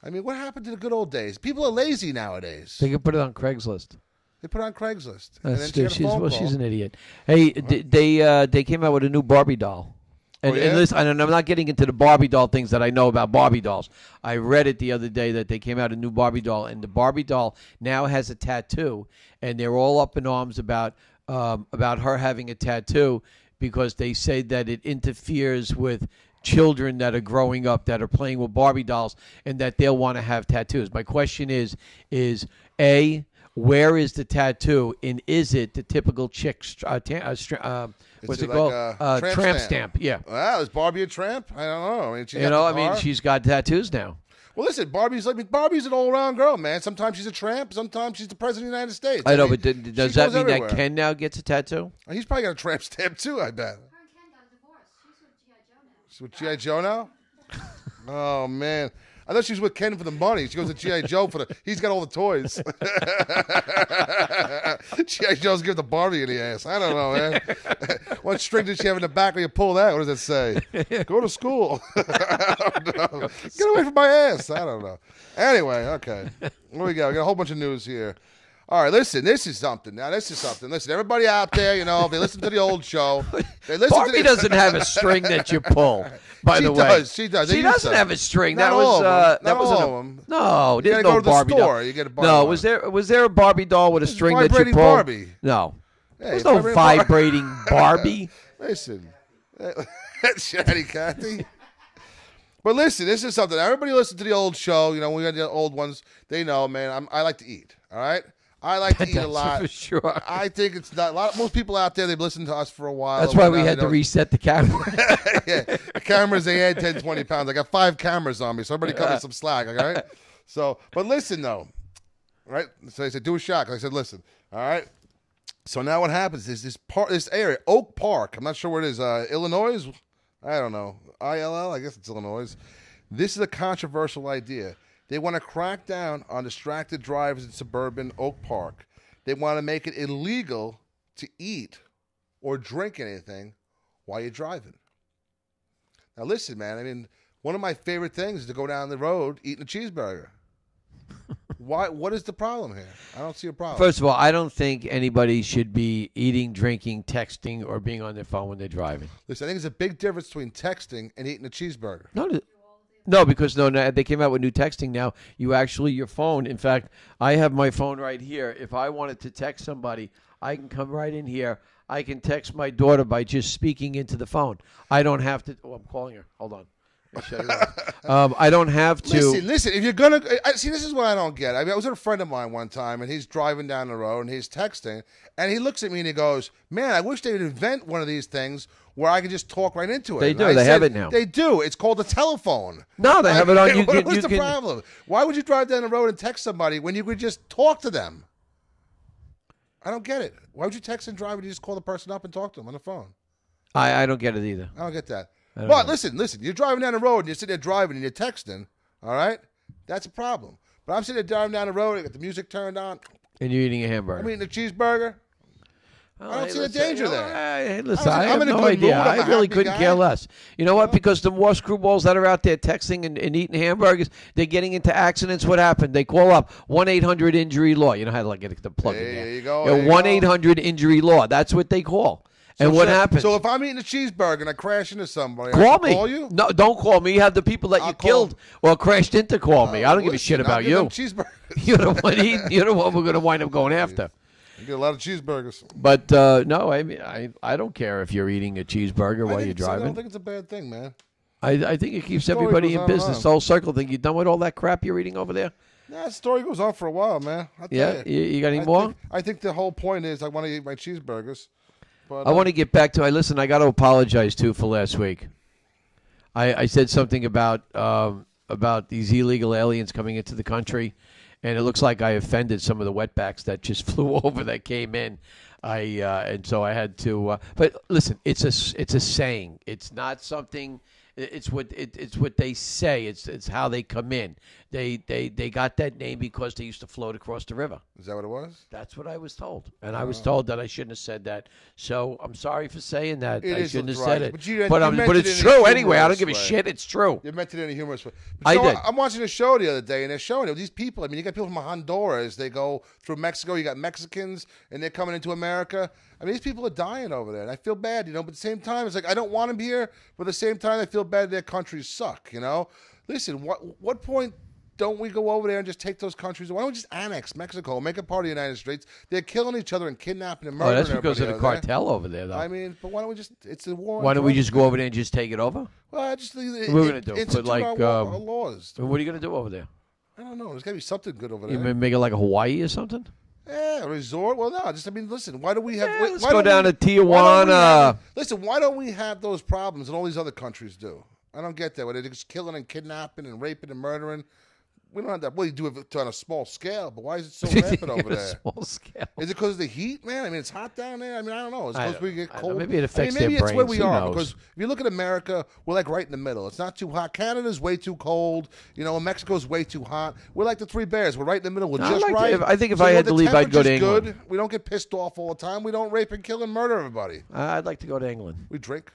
I mean, what happened to the good old days? People are lazy nowadays. They can put it on Craigslist. They put it on Craigslist. And That's then she got a phone call. she's an idiot. Hey, they came out with a new Barbie doll. And, Oh, yeah? and listen, and I'm not getting into the Barbie doll things that I know about Barbie dolls. I read it the other day that they came out a new Barbie doll, and the Barbie doll now has a tattoo, and they're all up in arms about her having a tattoo because they say that it interferes with children that are growing up that are playing with Barbie dolls and that they'll want to have tattoos. My question is A, where is the tattoo, and is it the typical chick? What's it called? Tramp stamp. Yeah. Well, is Barbie a tramp? I don't know. I mean, she's got tattoos now. Well, listen, Barbie's an all-around girl, man. Sometimes she's a tramp. Sometimes she's the president of the United States. I know, but does that mean that Ken now gets a tattoo? He's probably got a tramp stamp too, I bet. She's with G.I. Joe now? Oh, man. I thought she was with Ken for the money. She goes to G.I. Joe he's got all the toys. G.I. Joe's giving the Barbie in the ass. I don't know, man. What string does she have in the back when you pull that? What does it say? Go to school. I don't know. Get away from my ass. I don't know. Anyway, okay. Here we go. We got a whole bunch of news here. All right, listen, this is something. Now, this is something. Listen, everybody out there, if they listen to the old show. Barbie doesn't have a string that you pull, by the way. She does. She doesn't have a string. Not all of them. No, there's no no Barbie doll. You get a Barbie No, was there a Barbie doll with a string that you pull? Barbie. No. Hey, there's no vibrating Barbie. Listen, Chatty Cathy. But listen, this is something. Everybody listen to the old show. We got the old ones. They know, man. I like to eat. All right. I like to eat a lot. For sure. I think it's not a lot. Most people out there, they've listened to us for a while. That's why we had to reset the camera. Yeah, the cameras, they add 10, 20 pounds. I got 5 cameras on me, so everybody cut me some slack, all right? But listen, though, right? So they said, do a shot. I said, listen, all right? So now what happens is this area, Oak Park, I'm not sure where it is, Illinois? I don't know. ILL? I guess it's Illinois. This is a controversial idea. They want to crack down on distracted drivers in suburban Oak Park. They want to make it illegal to eat or drink anything while you're driving. Now, listen, man. One of my favorite things is to go down the road eating a cheeseburger. Why? What is the problem here? I don't see a problem. First of all, I don't think anybody should be eating, drinking, texting, or being on their phone when they're driving. Listen, I think there's a big difference between texting and eating a cheeseburger. No, because they came out with new texting now. Your phone. In fact, I have my phone right here. If I wanted to text somebody, I can come right in here. I can text my daughter by just speaking into the phone. I don't have to. Oh, I'm calling her. Hold on. I don't have to. Listen. If you're gonna see, this is what I don't get. I was with a friend of mine one time, and he's driving down the road, and he's texting, and he looks at me and he goes, "Man, I wish they would invent one of these things where I could just talk right into it." They do. They have it now. They do. It's called a telephone. No, they have it on. What's the problem? Why would you drive down the road and text somebody when you could just talk to them? I don't get it. Why would you text and drive and you just call the person up and talk to them on the phone? I don't get it either. I don't get that. But listen, you're driving down the road and you're sitting there driving and you're texting, all right? That's a problem. But I'm sitting there driving down the road, I got the music turned on. And you're eating a hamburger. I'm eating a cheeseburger. I don't see the danger there. Listen, I have no idea. I really couldn't care less. You know what? Because the more screwballs that are out there texting and eating hamburgers, they're getting into accidents. What happened? They call up 1-800-INJURY-LAW. You know how to get the plug in there. There you go. 1-800-INJURY-LAW. That's what they call. And what happens? So if I'm eating a cheeseburger and I crash into somebody, call me. Call you? No, don't call me. You have the people that you killed or crashed into call me. I don't give a shit about you. Cheeseburgers. You're the one we're going to wind up going after. You get a lot of cheeseburgers. But no, I don't care if you're eating a cheeseburger while you're driving. I don't think it's a bad thing, man. I think it keeps everybody in business. The whole circle thing. You done with all that crap you're eating over there? Nah, the story goes on for a while, man. Yeah, you got any more? I think the whole point is I want to eat my cheeseburgers. But, I want to get back to. I got to apologize too for last week. I said something about these illegal aliens coming into the country, and it looks like I offended some of the wetbacks that just flew over that came in. And so I had to. But listen, it's a saying. It's not something. It's what they say. It's how they come in. They got that name because they used to float across the river. Is that what it was? That's what I was told, and I was told that I shouldn't have said that. So I'm sorry for saying that. I shouldn't have said it. But it's true anyway. I don't give a shit. It's true. You meant it in a humorous way. I did. I'm watching a show the other day, and they're showing it. These people. I mean, you got people from Honduras. They go through Mexico. You got Mexicans, and they're coming into America. I mean, these people are dying over there, and I feel bad, But at the same time, it's like I don't want them here, but at the same time, I feel bad their countries suck, Listen, what point don't we go over there and just take those countries? Why don't we just annex Mexico, make it part of the United States? They're killing each other and kidnapping and murdering. Oh, that's because of the cartel over there, though. I mean, but why don't we just? It's a war. Why don't we just go over there and just take it over? Well, just we're going to do institute our laws. What are you going to do over there? I don't know. There's got to be something good over there. You make it like a Hawaii or something? A resort? Well, no. Just, I mean, listen, why do we have... Let's why go don't down we- to Tijuana. Listen, why don't we have those problems that all these other countries do? I don't get that. Where they're just killing and kidnapping and raping and murdering. We don't have that. Well, you do it on a small scale, but why is it so rampant over there? Small scale. Is it because of the heat, man? I mean, it's hot down there. I mean, I don't know. Is it because we get cold? Maybe it affects maybe their it's where brains. we Who are. knows? Because if you look at America, we're like right in the middle. It's not too hot. Canada's way too cold. You know, Mexico's way too hot. We're like the Three Bears. We're right in the middle. We're just right. I think if So, I you know, had to the leave, I'd go to temperature's England. good. We don't get pissed off all the time. We don't rape and kill and murder everybody. I'd like to go to England. We drink.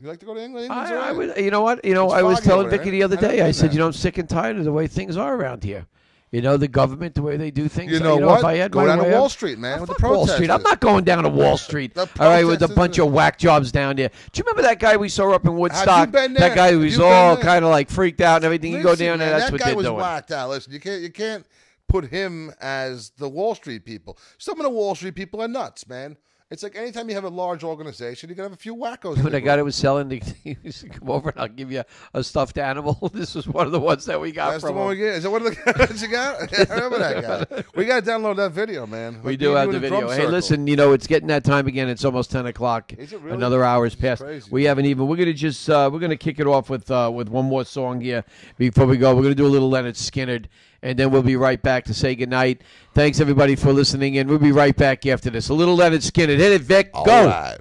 You like to go to England? England's all I right. would. You know what? It's I was foggy telling over there. Vicky the other I never day. I been said, there. I'm sick and tired of the way things are around here. You know, the government, the way they do things. You know what? If I had Go my down to way, Wall I'd- Street, man, with the fuck Wall Street. I'm protesters. not going down to Wall Street. The All right, with a protesters- bunch of whack jobs down there. Do you remember that guy we saw up in Woodstock? been That there? guy who Have was you been all there? kind of like freaked out and everything. You go Listen, down there, man, that's that what guy they're was doing. whacked out. Listen, you can't put him as the Wall Street people. Some of the Wall Street people are nuts, man. It's like anytime you have a large organization, you're gonna have a few wackos. in When the the guy that group. was selling, he used to come over and I'll give you a stuffed animal. This was one of the ones that we got That's the from one we him. get. Is that one of the guys you got? Yeah, I remember that guy. We got to download that video, man. We Like do me and have you the in a video. drum Hey, circle. listen, it's getting that time again. It's almost 10 o'clock. Is it really? Another hour's This is passed. crazy. We haven't even. We're gonna just we're gonna kick it off with one more song here before we go. We're gonna do a little Leonard Skinner, and then we'll be right back to say goodnight. Thanks everybody for listening, and we'll be right back after this. A little Leonard Skinner. Hit it, Vic. All Go. right.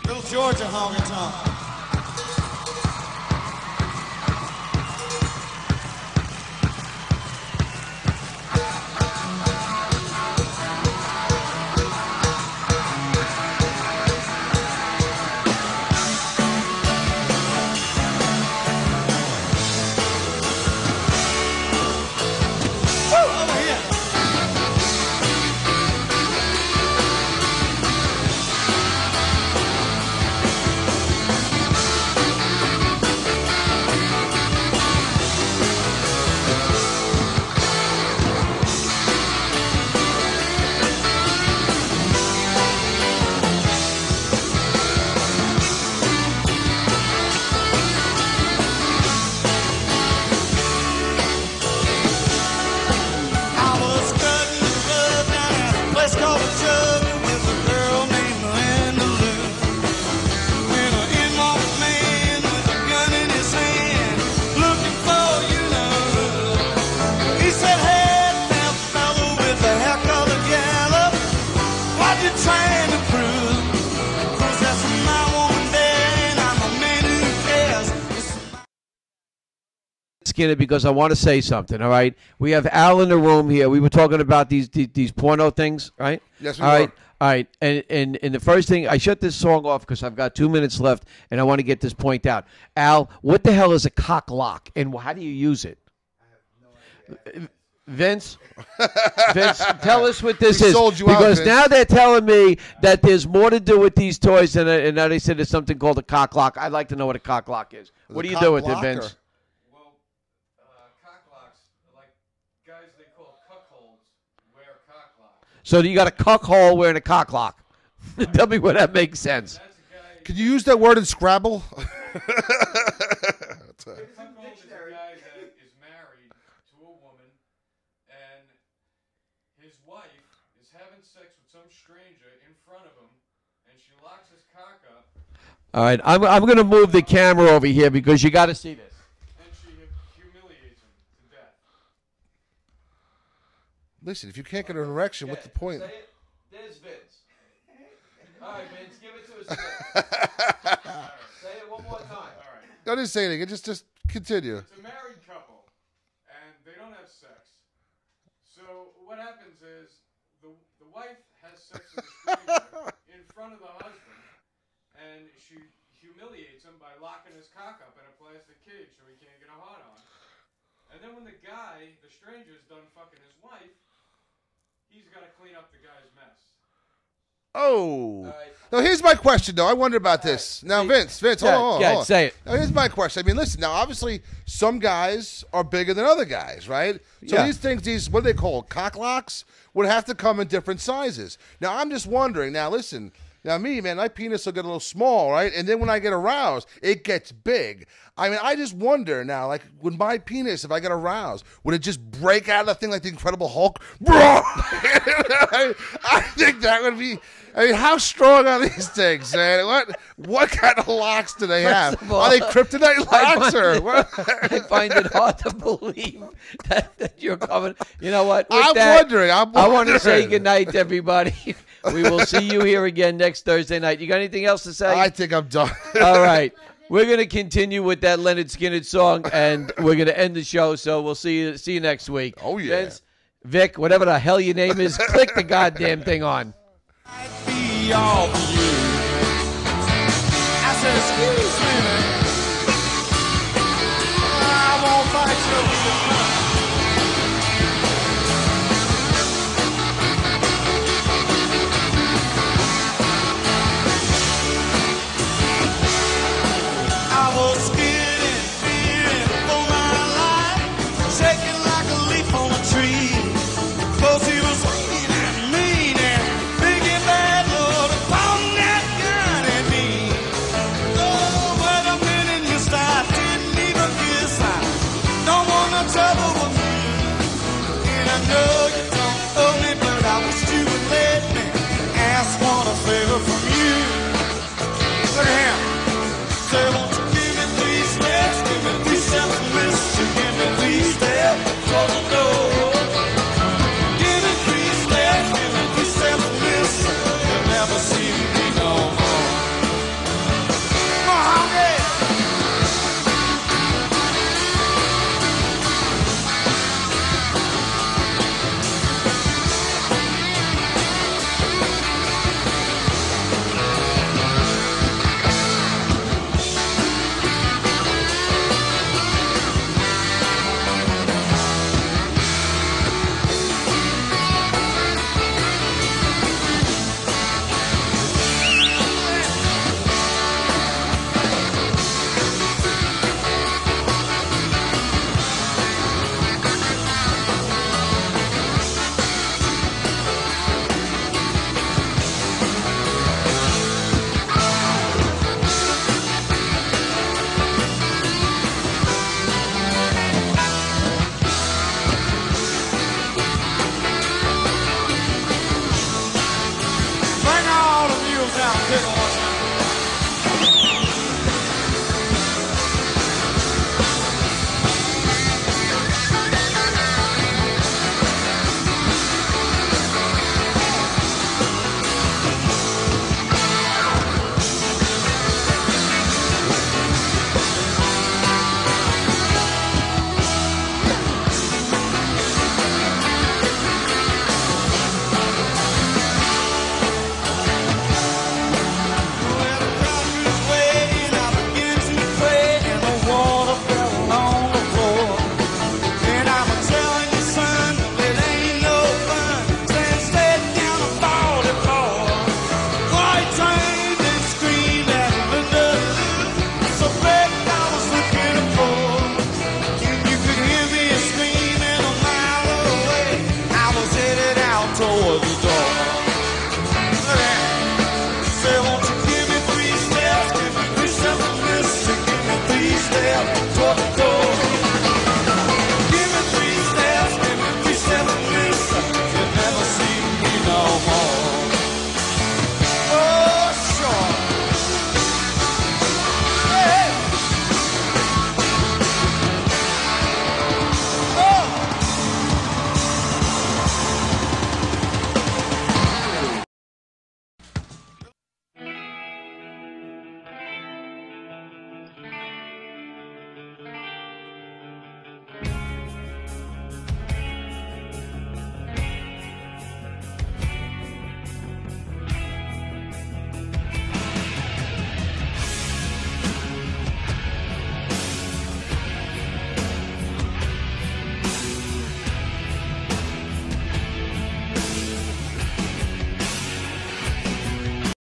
Little Georgia honky tonk. Over here. I was cutting the rug down at a place called the Jug with a girl named Miranda Lou. When in walked a man with a gun in his hand, looking for you know. He said, "Hey, that fellow with the hair color gallop, what you trying to prove? 'Cause that's my woman there, and I'm a man who cares." Skinner, because I want to say something. All right, we have Al in the room here. We were talking about these porno things, right? Yes, we All right, were. all right. And the first thing, I shut this song off because I've got 2 minutes left, and I want to get this point out. Al, what the hell is a cock lock, and how do you use it? Vince, tell us what this We is, sold you out, because Vince. now they're telling me that there's more to do with these toys, and now they said there's something called a cock lock. I'd like to know what a cock lock is. What do you cock do with it, blocker? Vince? Well, cocklocks, like guys they call cuckolds, wear cocklocks. So you got a cuck hole wearing a cock lock. Tell me where that makes sense. That's a guy. Could you use that word in Scrabble? Cuckold is a guy that is married to a woman, and his wife is having sex with some stranger in front of him, and she locks his cock up, All right, I'm going to move the camera over here because you got to see this. and she humiliates him to death. Listen, if you can't get an erection, what's the point? There's Vince. All right, Vince, give it to us again. Say it one more time. All right. Don't just say anything. Just continue. It's a married couple, and they don't have sex. So what happens is the wife has sex with the stranger in front of the husband, and she humiliates him by locking his cock up in a plastic cage so he can't get a hard on. And then when the stranger's done fucking his wife, he's got to clean up the guy's mess. Oh. right. Now, here's my question, though. I wonder about this. Now, Vince, hold on. Say it. Now, here's my question. I mean, listen, now, obviously, some guys are bigger than other guys, right? So Yeah. these things, what do they call cock locks, would have to come in different sizes. Now, I'm just wondering, now, listen, Now, me, man, my penis will get a little small, right? And then when I get aroused, it gets big. I mean, I just wonder now, like, would my penis, if I get aroused, would it just break out of the thing like the Incredible Hulk? I think that would be... I mean, how strong are these things, man? What kind of locks do they have? First of all, are they kryptonite locks or what? I find it hard to believe that you're coming. You know what? I'm wondering. I want to say goodnight to everybody. We will see you here again next Thursday night. You got anything else to say? I think I'm done. All right. We're going to continue with that Leonard Skinner song, and we're going to end the show, so we'll see you next week. Oh, yeah. Vince, Vic, whatever the hell your name is, click the goddamn thing on. Be all for you. I said, excuse me, I won't fight you.